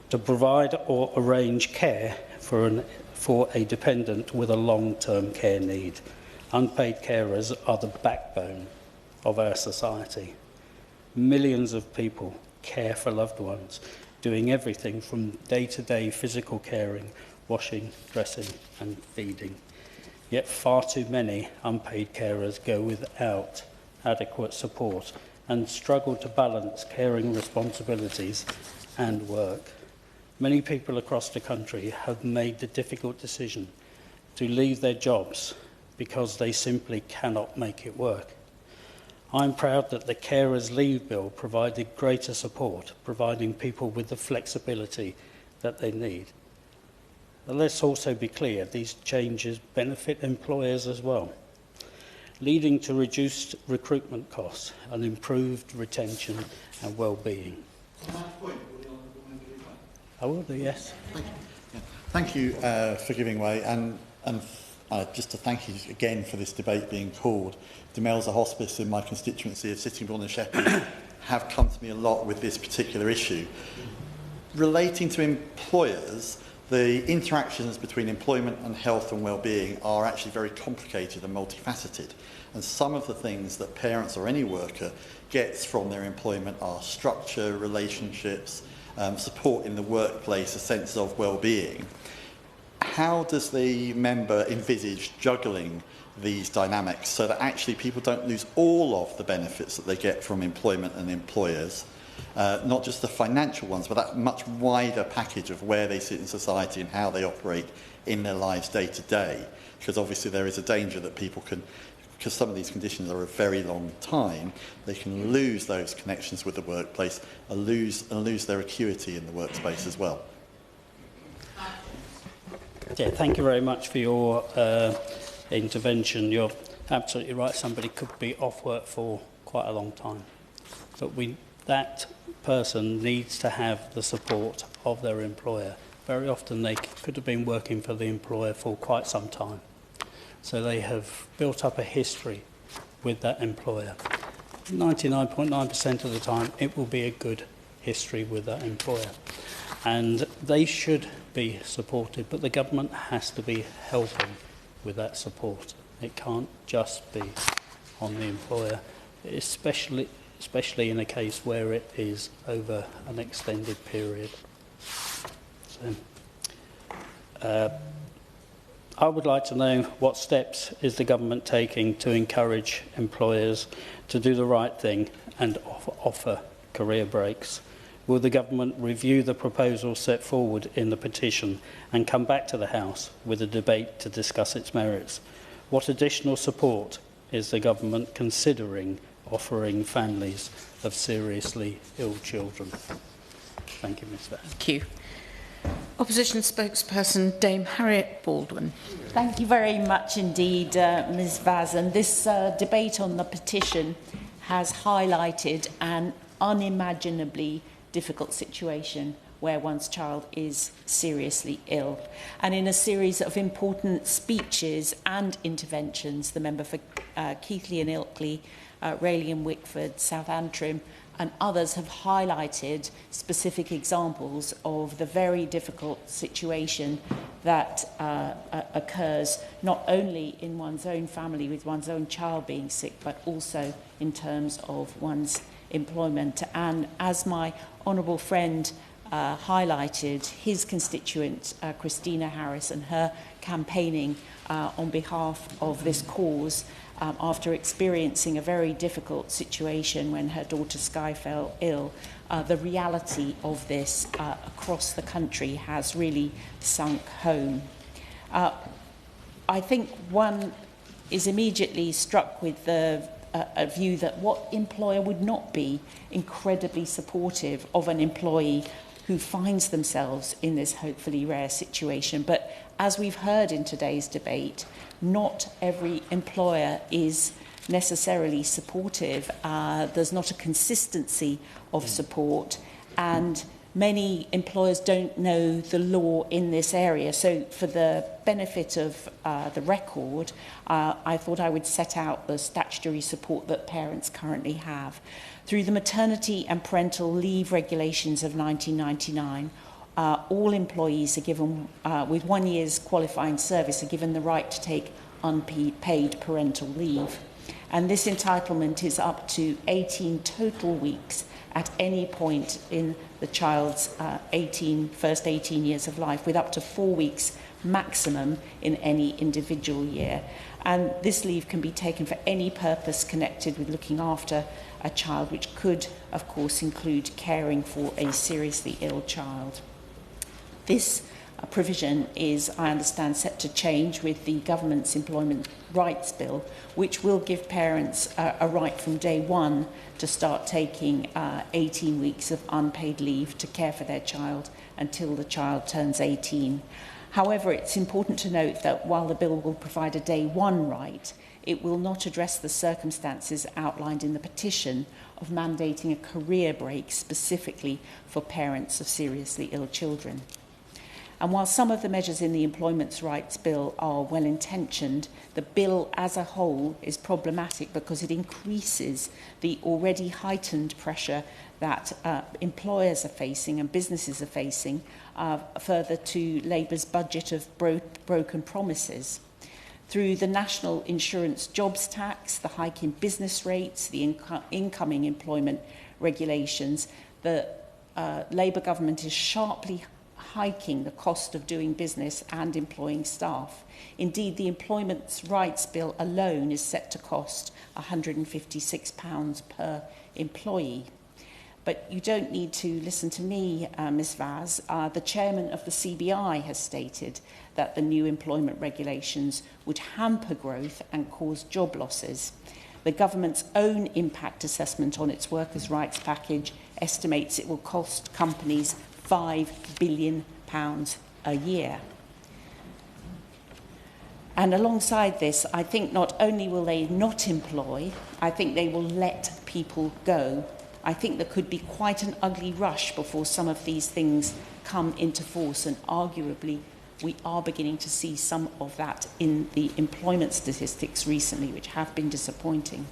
to provide or arrange care for a dependent with a long-term care need. Unpaid carers are the backbone of our society. Millions of people care for loved ones, doing everything from day-to-day physical caring, washing, dressing and feeding. Yet far too many unpaid carers go without adequate support and struggle to balance caring responsibilities and work. Many people across the country have made the difficult decision to leave their jobs because they simply cannot make it work. I'm proud that the Carers Leave Bill provided greater support, providing people with the flexibility that they need. But let's also be clear, these changes benefit employers as well, leading to reduced recruitment costs and improved retention and well-being. I will do, yes. Thank you. Yeah. Thank you for giving way, and just to thank you again for this debate being called. Demelza Hospice in my constituency of Sittingbourne and Sheppey have come to me a lot with this particular issue. Relating to employers, the interactions between employment and health and well-being are actually very complicated and multifaceted. And some of the things that parents or any worker gets from their employment are structure, relationships, support in the workplace, a sense of well-being. How does the member envisage juggling these dynamics so that actually people don't lose all of the benefits that they get from employment and employers, not just the financial ones, but that much wider package of where they sit in society and how they operate in their lives day to day? Because obviously there is a danger that people can, because some of these conditions are a very long time, they can lose those connections with the workplace and lose their acuity in the workspace as well. Yeah, thank you very much for your intervention. You're absolutely right. Somebody could be off work for quite a long time. But that person needs to have the support of their employer. Very often they could have been working for the employer for quite some time. So they have built up a history with that employer. 99.9% of the time, it will be a good history with that employer. and they should be supported, but the government has to be helping with that support. It can't just be on the employer, especially in a case where it is over an extended period. So, I would like to know what steps is the government taking to encourage employers to do the right thing and offer career breaks. Will the government review the proposal set forward in the petition and come back to the House with a debate to discuss its merits? What additional support is the government considering offering families of seriously ill children? Thank you, Ms. Vaz. Thank you. Opposition spokesperson Dame Harriet Baldwin. Thank you very much indeed, Ms. Vaz. And this debate on the petition has highlighted an unimaginably difficult situation where one's child is seriously ill. And in a series of important speeches and interventions, the member for Keighley and Ilkley, Rayleigh and Wickford, South Antrim, and others have highlighted specific examples of the very difficult situation that occurs not only in one's own family with one's own child being sick, but also in terms of one's employment. And as my honourable friend highlighted, his constituent Christina Harris and her campaigning on behalf of this cause after experiencing a very difficult situation when her daughter Sky fell ill, the reality of this across the country has really sunk home. I think one is immediately struck with a view that what employer would not be incredibly supportive of an employee who finds themselves in this hopefully rare situation. But as we've heard in today's debate, not every employer is necessarily supportive. There's not a consistency of support, and many employers don't know the law in this area. So for the benefit of the record, I thought I would set out the statutory support that parents currently have. Through the Maternity and Parental Leave Regulations of 1999, all employees are given, with 1 year's qualifying service, are given the right to take unpaid parental leave. And this entitlement is up to 18 total weeks at any point in the child's first 18 years of life, with up to 4 weeks maximum in any individual year. And this leave can be taken for any purpose connected with looking after a child, which could, of course, include caring for a seriously ill child. This provision is, I understand, set to change with the government's Employment Rights Bill, which will give parents a right from day one to start taking 18 weeks of unpaid leave to care for their child until the child turns 18. However, it's important to note that while the bill will provide a day one right, it will not address the circumstances outlined in the petition of mandating a career break specifically for parents of seriously ill children. And while some of the measures in the Employment Rights Bill are well-intentioned, the bill as a whole is problematic because it increases the already heightened pressure that employers are facing and businesses are facing, further to Labour's budget of broken promises. Through the National Insurance Jobs Tax, the hike in business rates, the incoming employment regulations, the Labour government is sharply hiking the cost of doing business and employing staff. Indeed, the Employment Rights Bill alone is set to cost £156 per employee. But you don't need to listen to me, Ms Vaz. The chairman of the CBI has stated that the new employment regulations would hamper growth and cause job losses. The government's own impact assessment on its workers' rights package estimates it will cost companies £5 billion a year. And alongside this, I think not only will they not employ, I think they will let people go. I think there could be quite an ugly rush before some of these things come into force, and arguably we are beginning to see some of that in the employment statistics recently, which have been disappointing.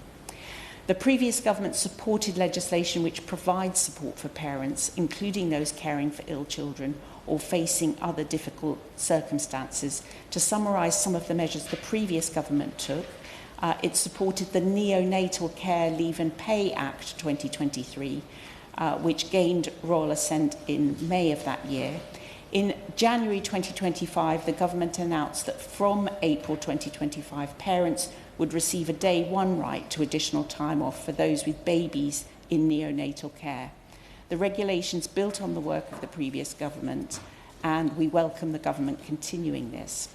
The previous government supported legislation which provides support for parents, including those caring for ill children or facing other difficult circumstances. To summarise some of the measures the previous government took, it supported the Neonatal Care Leave and Pay Act 2023, which gained royal assent in May of that year. In January 2025, the government announced that from April 2025, parents would receive a day one right to additional time off for those with babies in neonatal care. The regulations built on the work of the previous government, and we welcome the government continuing this.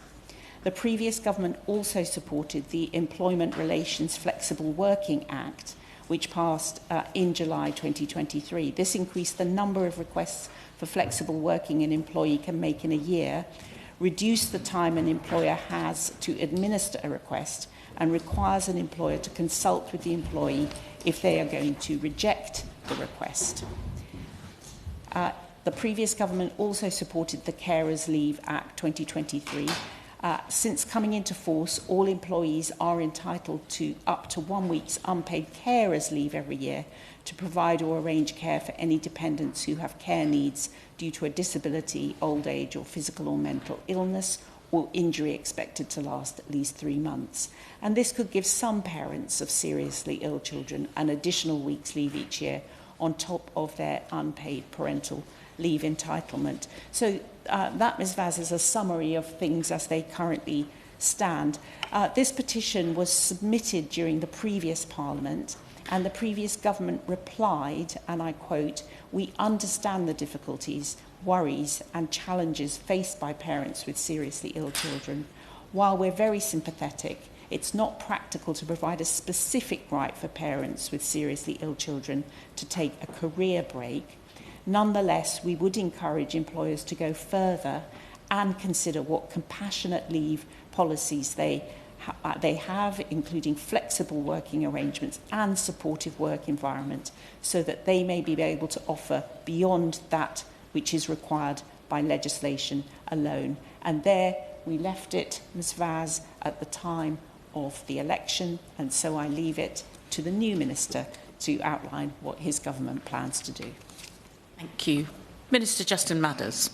The previous government also supported the Employment Relations Flexible Working Act, which passed in July 2023. This increased the number of requests for flexible working an employee can make in a year, reduced the time an employer has to administer a request, and requires an employer to consult with the employee if they are going to reject the request. The previous government also supported the Carers Leave Act 2023. Since coming into force, all employees are entitled to up to 1 week's unpaid carers leave every year to provide or arrange care for any dependents who have care needs due to a disability, old age or physical or mental illness or injury expected to last at least 3 months. And this could give some parents of seriously ill children an additional week's leave each year on top of their unpaid parental leave entitlement. So that, Ms Vaz, is a summary of things as they currently stand. This petition was submitted during the previous Parliament, and the previous government replied, and I quote, "We understand the difficulties, worries and challenges faced by parents with seriously ill children. While we're very sympathetic, it's not practical to provide a specific right for parents with seriously ill children to take a career break. Nonetheless, we would encourage employers to go further and consider what compassionate leave policies they have, including flexible working arrangements and supportive work environment, so that they may be able to offer beyond that which is required by legislation alone." And there we left it, Ms Vaz, at the time of the election, and so I leave it to the new minister to outline what his government plans to do. Thank you. Minister Justin Madders.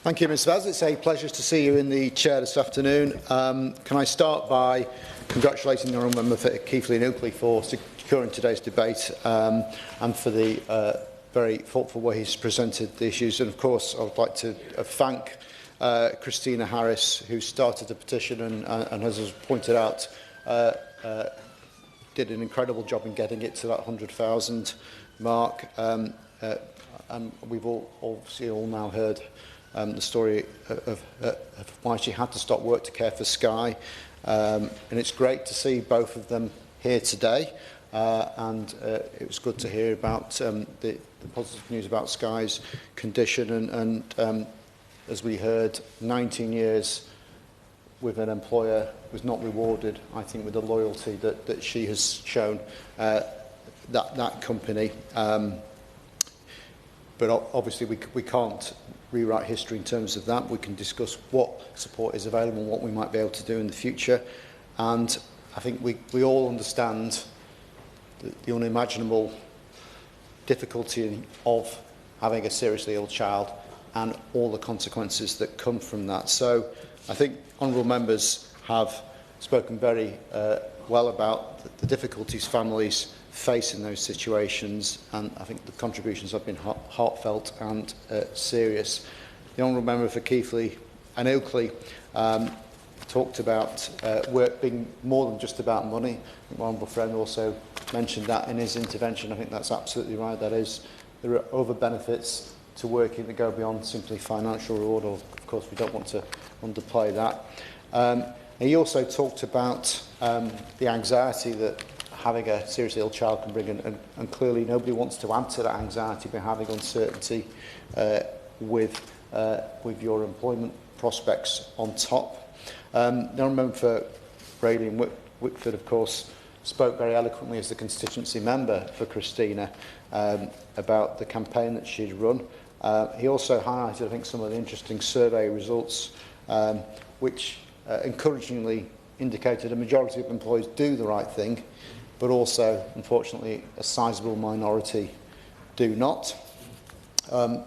Thank you, Ms Vaz. It's a pleasure to see you in the chair this afternoon. Can I start by congratulating the Honourable Member for Keighley and Ilkley for securing today's debate and for the very thoughtful way he's presented the issues. And of course, I would like to thank Christina Harris, who started the petition and as was pointed out, did an incredible job in getting it to that 100,000 mark. And we've obviously all now heard the story of why she had to stop work to care for Sky. And it's great to see both of them here today. And it was good to hear about the positive news about Sky's condition. And as we heard, 19 years with an employer was not rewarded, I think, with the loyalty that she has shown that company. But obviously we can't rewrite history in terms of that. We can discuss what support is available and what we might be able to do in the future. And I think we all understand the unimaginable difficulty of having a seriously ill child and all the consequences that come from that. So I think honourable members have spoken very well about the difficulties families face in those situations, and I think the contributions have been heartfelt and serious. The honourable member for Keighley and Ilkley talked about work being more than just about money. My honourable friend also mentioned that in his intervention. I think that's absolutely right. That is, there are other benefits to working that go beyond simply financial reward. Of course, we don't want to underplay that. And he also talked about the anxiety that having a seriously ill child can bring, and clearly nobody wants to add to that anxiety by having uncertainty with your employment prospects on top. The honourable member for Braley and Whitford, of course, spoke very eloquently as the constituency member for Christina about the campaign that she'd run. He also highlighted, I think, some of the interesting survey results, which encouragingly indicated a majority of employees do the right thing, but also, unfortunately, a sizable minority do not. I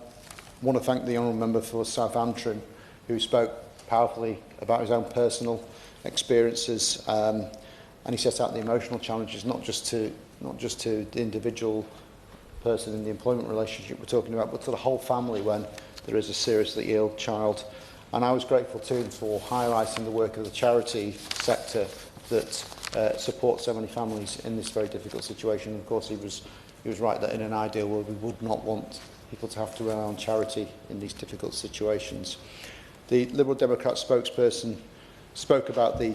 want to thank the Honourable Member for South Antrim, who spoke powerfully about his own personal experiences, and he set out the emotional challenges, not just to the individual person in the employment relationship we're talking about, but to the whole family when there is a seriously ill child. And I was grateful to him for highlighting the work of the charity sector that supports so many families in this very difficult situation. Of course, he was right that in an ideal world we would not want people to have to rely on charity in these difficult situations. The Liberal Democrat spokesperson spoke about the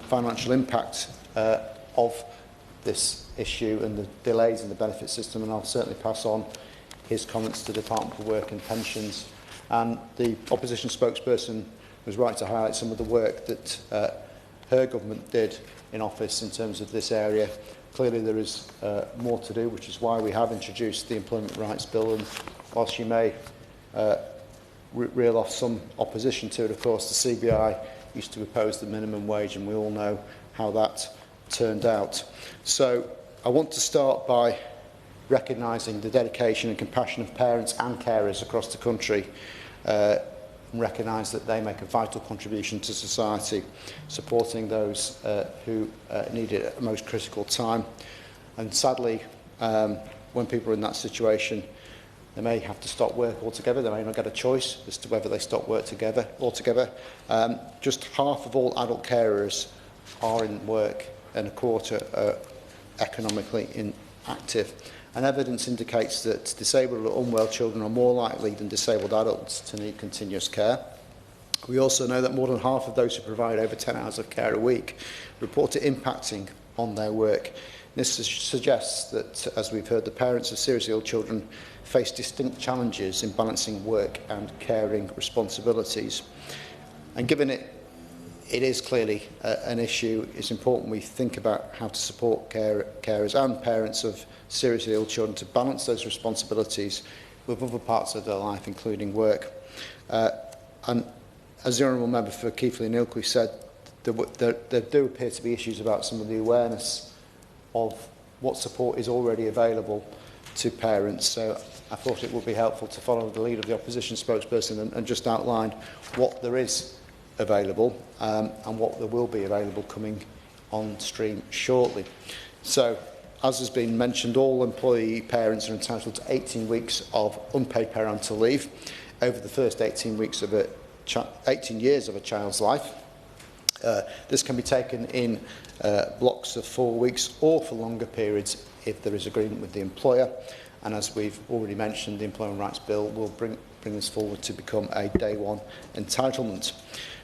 financial impact of this issue and the delays in the benefit system, and I'll certainly pass on his comments to the Department for Work and Pensions. And the opposition spokesperson was right to highlight some of the work that her government did in office in terms of this area. Clearly there is more to do, which is why we have introduced the Employment Rights Bill, and whilst you may reel off some opposition to it, of course the CBI used to oppose the minimum wage, and we all know how that turned out. So I want to start by recognising the dedication and compassion of parents and carers across the country, and recognise that they make a vital contribution to society, supporting those who need it at the most critical time. And sadly, when people are in that situation, they may have to stop work altogether. They may not get a choice as to whether they stop work altogether. Just half of all adult carers are in work, and a quarter are economically inactive. And evidence indicates that disabled or unwell children are more likely than disabled adults to need continuous care. We also know that more than half of those who provide over 10 hours of care a week report it impacting on their work. This suggests that, as we've heard, the parents of seriously ill children face distinct challenges in balancing work and caring responsibilities. And given it is clearly an issue, it's important we think about how to support carers and parents of seriously ill children to balance those responsibilities with other parts of their life, including work. And as the Honourable Member for Keighley and Ilkley said, there do appear to be issues about some of the awareness of what support is already available to parents. So I thought it would be helpful to follow the lead of the opposition spokesperson and just outline what there is available and what there will be available coming on stream shortly. So, as has been mentioned, all employee parents are entitled to 18 weeks of unpaid parental leave over the first 18 weeks of 18 years of a child's life. This can be taken in blocks of 4 weeks or for longer periods if there is agreement with the employer. And as we've already mentioned, the Employment Rights Bill will bring this forward to become a day one entitlement.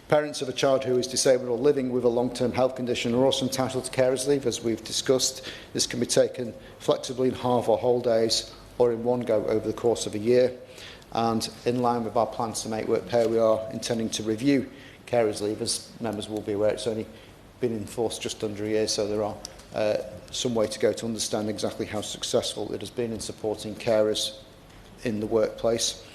Parents of a child who is disabled or living with a long-term health condition are also entitled to carers leave, as we've discussed. This can be taken flexibly in half or whole days or in one go over the course of a year. And in line with our plans to make work pay, we are intending to review carers leave. As members will be aware, it's only been in force just under a year, so there are some way to go to understand exactly how successful it has been in supporting carers in the workplace.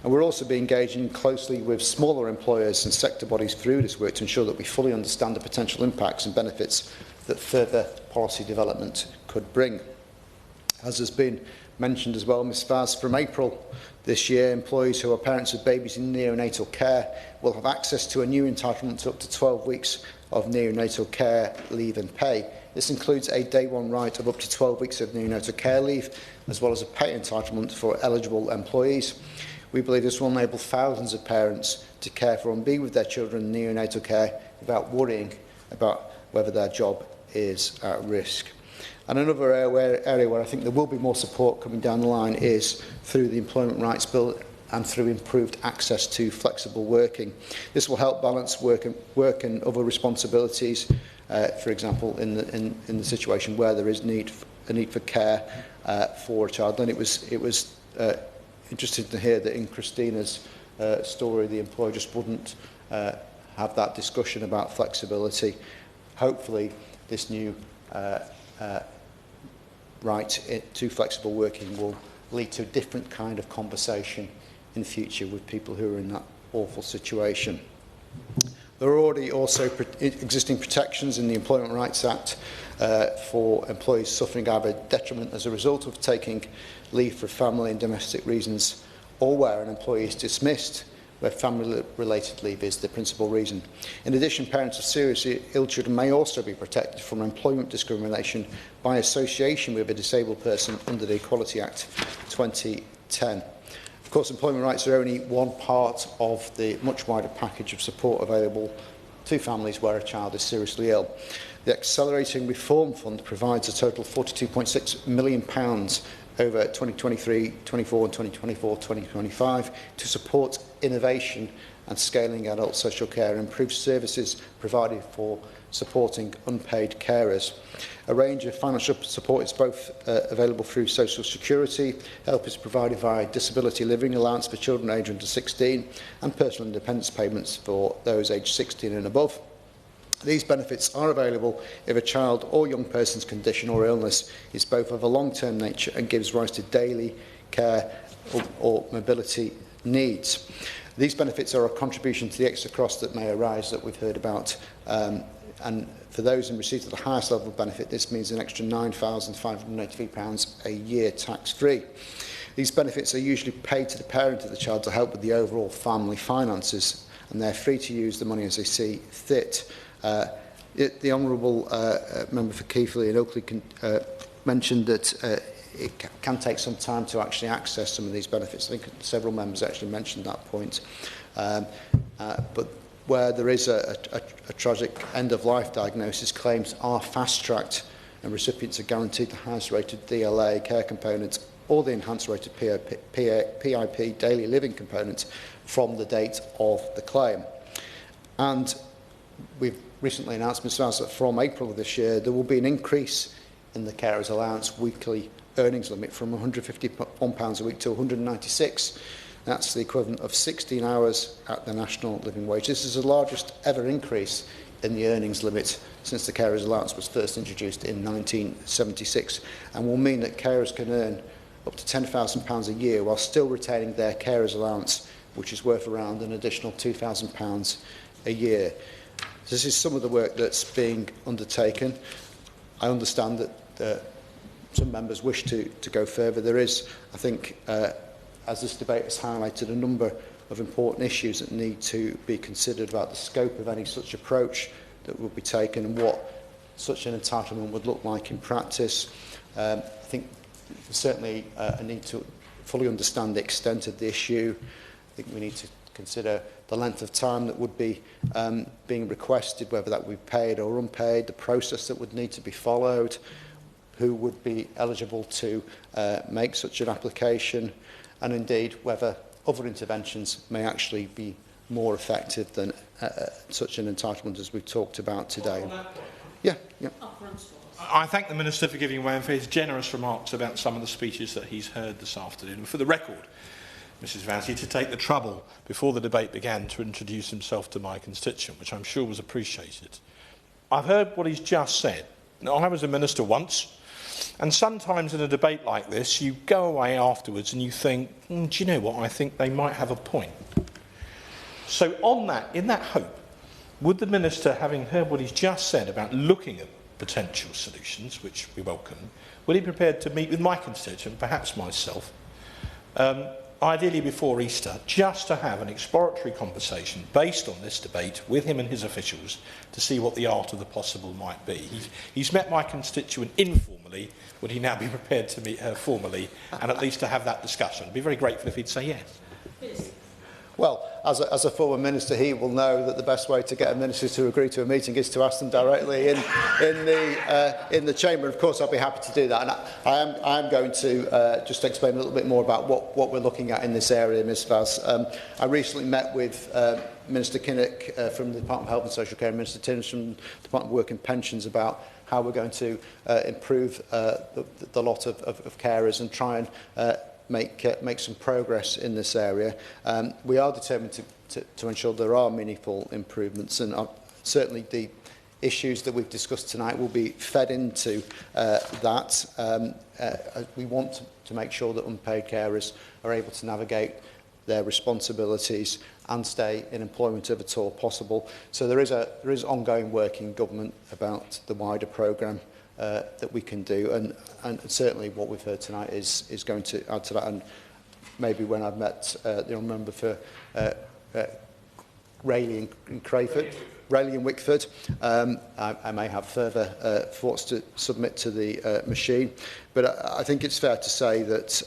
And we're also be engaging closely with smaller employers and sector bodies through this work to ensure that we fully understand the potential impacts and benefits that further policy development could bring. As has been mentioned as well, Ms Vaz, from April this year, employees who are parents of babies in neonatal care will have access to a new entitlement to up to 12 weeks of neonatal care leave and pay. This includes a day one right of up to 12 weeks of neonatal care leave, as well as a pay entitlement for eligible employees. We believe this will enable thousands of parents to care for and be with their children in neonatal care without worrying about whether their job is at risk. And another area where I think there will be more support coming down the line is through the Employment Rights Bill and through improved access to flexible working. This will help balance work and other responsibilities, for example, in the situation where there is a need for care for a child. And it was interesting to hear that in Christina's story, the employer just wouldn't have that discussion about flexibility. Hopefully, this new right to flexible working will lead to a different kind of conversation in the future with people who are in that awful situation. There There are already also existing protections in the Employment Rights Act for employees suffering either detriment as a result of taking leave for family and domestic reasons, or where an employee is dismissed where family-related leave is the principal reason. In addition, parents of seriously ill children may also be protected from employment discrimination by association with a disabled person under the Equality Act 2010. Of course, employment rights are only one part of the much wider package of support available to families where a child is seriously ill. The Accelerating Reform Fund provides a total of £42.6 million over 2023-24 and 2024-2025 to support innovation and scaling adult social care and improve services provided for supporting unpaid carers. A range of financial support is both available through social security, help is provided via disability living allowance for children aged under 16 and personal independence payments for those aged 16 and above. These benefits are available if a child or young person's condition or illness is both of a long-term nature and gives rise to daily care or mobility needs. These benefits are a contribution to the extra cost that may arise that we've heard about, and for those in receipt of the highest level of benefit, this means an extra £9,583 a year tax-free. These benefits are usually paid to the parent of the child to help with the overall family finances, and they're free to use the money as they see fit. The Honourable Member for Keighley and Oakley mentioned that it can take some time to actually access some of these benefits. I think several members actually mentioned that point. But where there is a tragic end-of-life diagnosis, claims are fast-tracked and recipients are guaranteed the highest-rated DLA care component or the enhanced-rated PIP daily living component from the date of the claim. And we've recently announced, Ms. Vaz, that from April of this year, there will be an increase in the carers allowance weekly earnings limit from £151 a week to £196. That's the equivalent of 16 hours at the national living wage. This is the largest ever increase in the earnings limit since the carers allowance was first introduced in 1976, and will mean that carers can earn up to £10,000 a year while still retaining their carers allowance, which is worth around an additional £2,000 a year. This is some of the work that's being undertaken. I understand that some members wish to go further. There is, I think, as this debate has highlighted, a number of important issues that need to be considered about the scope of any such approach that would be taken and what such an entitlement would look like in practice. I think there's certainly a need to fully understand the extent of the issue. I think we need to consider the length of time that would be being requested, whether that would be paid or unpaid, the process that would need to be followed, who would be eligible to make such an application, and indeed whether other interventions may actually be more effective than such an entitlement as we've talked about today. Yeah. I thank the Minister for giving way and for his generous remarks about some of the speeches that he's heard this afternoon. And for the record, Mrs Vance, to take the trouble before the debate began to introduce himself to my constituent, which I'm sure was appreciated. I've heard what he's just said. Now, I was a minister once, and sometimes in a debate like this, you go away afterwards and you think, do you know what, I think they might have a point. So on that, in that hope, would the Minister, having heard what he's just said about looking at potential solutions, which we welcome, would he be prepared to meet with my constituent, perhaps myself, ideally before Easter, just to have an exploratory conversation based on this debate with him and his officials to see what the art of the possible might be. He's met my constituent informally. Would he now be prepared to meet her formally and at least to have that discussion? I'd be very grateful if he'd say yes. Well, as a former minister, he will know that the best way to get a minister to agree to a meeting is to ask them directly in the chamber. Of course, I'll be happy to do that. And I am going to just explain a little bit more about what we're looking at in this area, Ms Vaz. I recently met with Minister Kinnock from the Department of Health and Social Care and Minister Tinners from the Department of Work and Pensions about how we're going to improve the lot of carers and try and make some progress in this area. We are determined to ensure there are meaningful improvements, and certainly the issues that we've discussed tonight will be fed into that. We want to make sure that unpaid carers are able to navigate their responsibilities and stay in employment if at all possible. So there is ongoing work in government about the wider programme that we can do, and certainly what we've heard tonight is going to add to that. And maybe when I've met the member for Rayleigh and Wickford, I may have further thoughts to submit to the machine. But I think it's fair to say that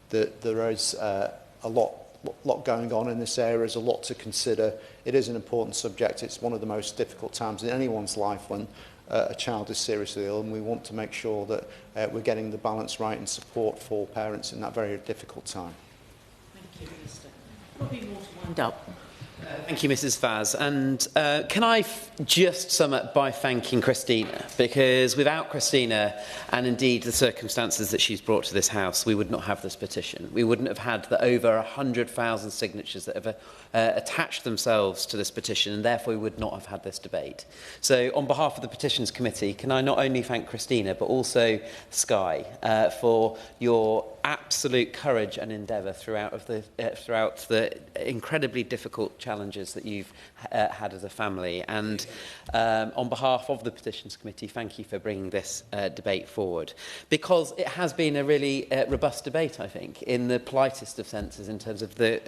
that there is a lot going on in this area. There's a lot to consider. It is an important subject. It's one of the most difficult times in anyone's life when a child is seriously ill, and we want to make sure that we're getting the balance right and support for parents in that very difficult time. Thank you, Minister. Probably more to wind up. Thank you, Mrs. Vaz. And can I just sum up by thanking Christina? Because without Christina, and indeed the circumstances that she's brought to this House, we would not have this petition. We wouldn't have had the over 100,000 signatures that have attached themselves to this petition, and therefore we would not have had this debate. So on behalf of the Petitions Committee, can I not only thank Christina, but also Sky for your absolute courage and endeavour throughout the incredibly difficult challenges that you've had as a family. And on behalf of the Petitions Committee, thank you for bringing this debate forward, because it has been a really robust debate, I think, in the politest of senses, in terms of the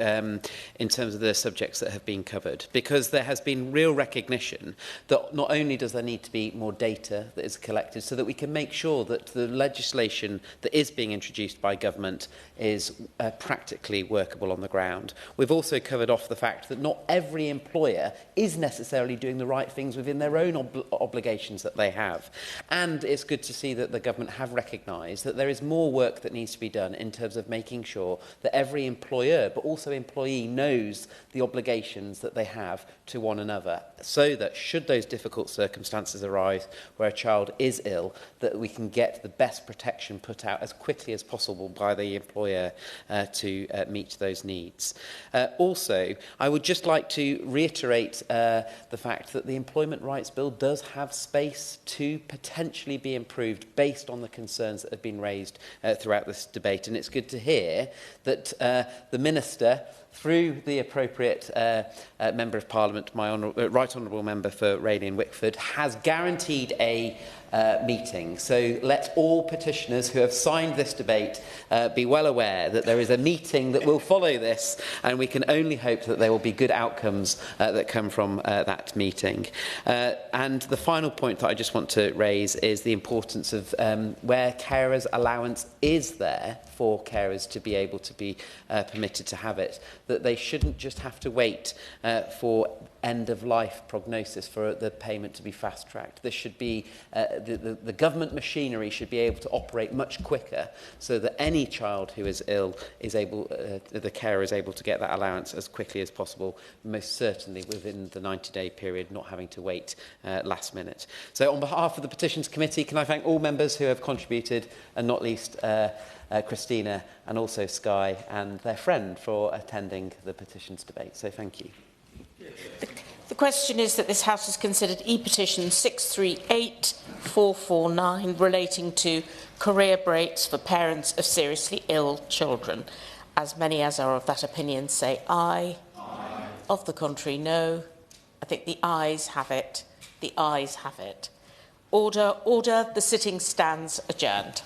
subjects that have been covered, because there has been real recognition that not only does there need to be more data that is collected so that we can make sure that the legislation that is being introduced by government is practically workable on the ground. We've also covered off the fact that not every employer is necessarily doing the right things within their own obligations that they have. And it's good to see that the government have recognised that there is more work that needs to be done in terms of making sure that every employer, but also employee, knows the obligations that they have to one another, so that should those difficult circumstances arise where a child is ill, that we can get the best protection put out as quickly as possible by the employer to meet those needs. Also, I would just like to reiterate the fact that the Employment Rights Bill does have space to potentially be improved based on the concerns that have been raised throughout this debate. And it's good to hear that the Minister, through the appropriate Member of Parliament, my Right Honourable Member for Rayleigh and Wickford, has guaranteed a meeting. So let all petitioners who have signed this debate be well aware that there is a meeting that will follow this, and we can only hope that there will be good outcomes that come from that meeting. And the final point that I just want to raise is the importance of where carers' allowance is there for carers to be able to be permitted to have it, that they shouldn't just have to wait for end-of-life prognosis for the payment to be fast-tracked. This should be, the government machinery should be able to operate much quicker, so that any child who is ill is able, the carer is able to get that allowance as quickly as possible, most certainly within the 90-day period, not having to wait last minute. So on behalf of the Petitions Committee, can I thank all members who have contributed, and not least Christina and also Sky and their friend for attending the petitions debate. So thank you. The question is that this House has considered e-petition 638449 relating to career breaks for parents of seriously ill children. As many as are of that opinion say aye. Aye. Of the contrary, no. I think the ayes have it. The ayes have it. Order. The sitting stands adjourned.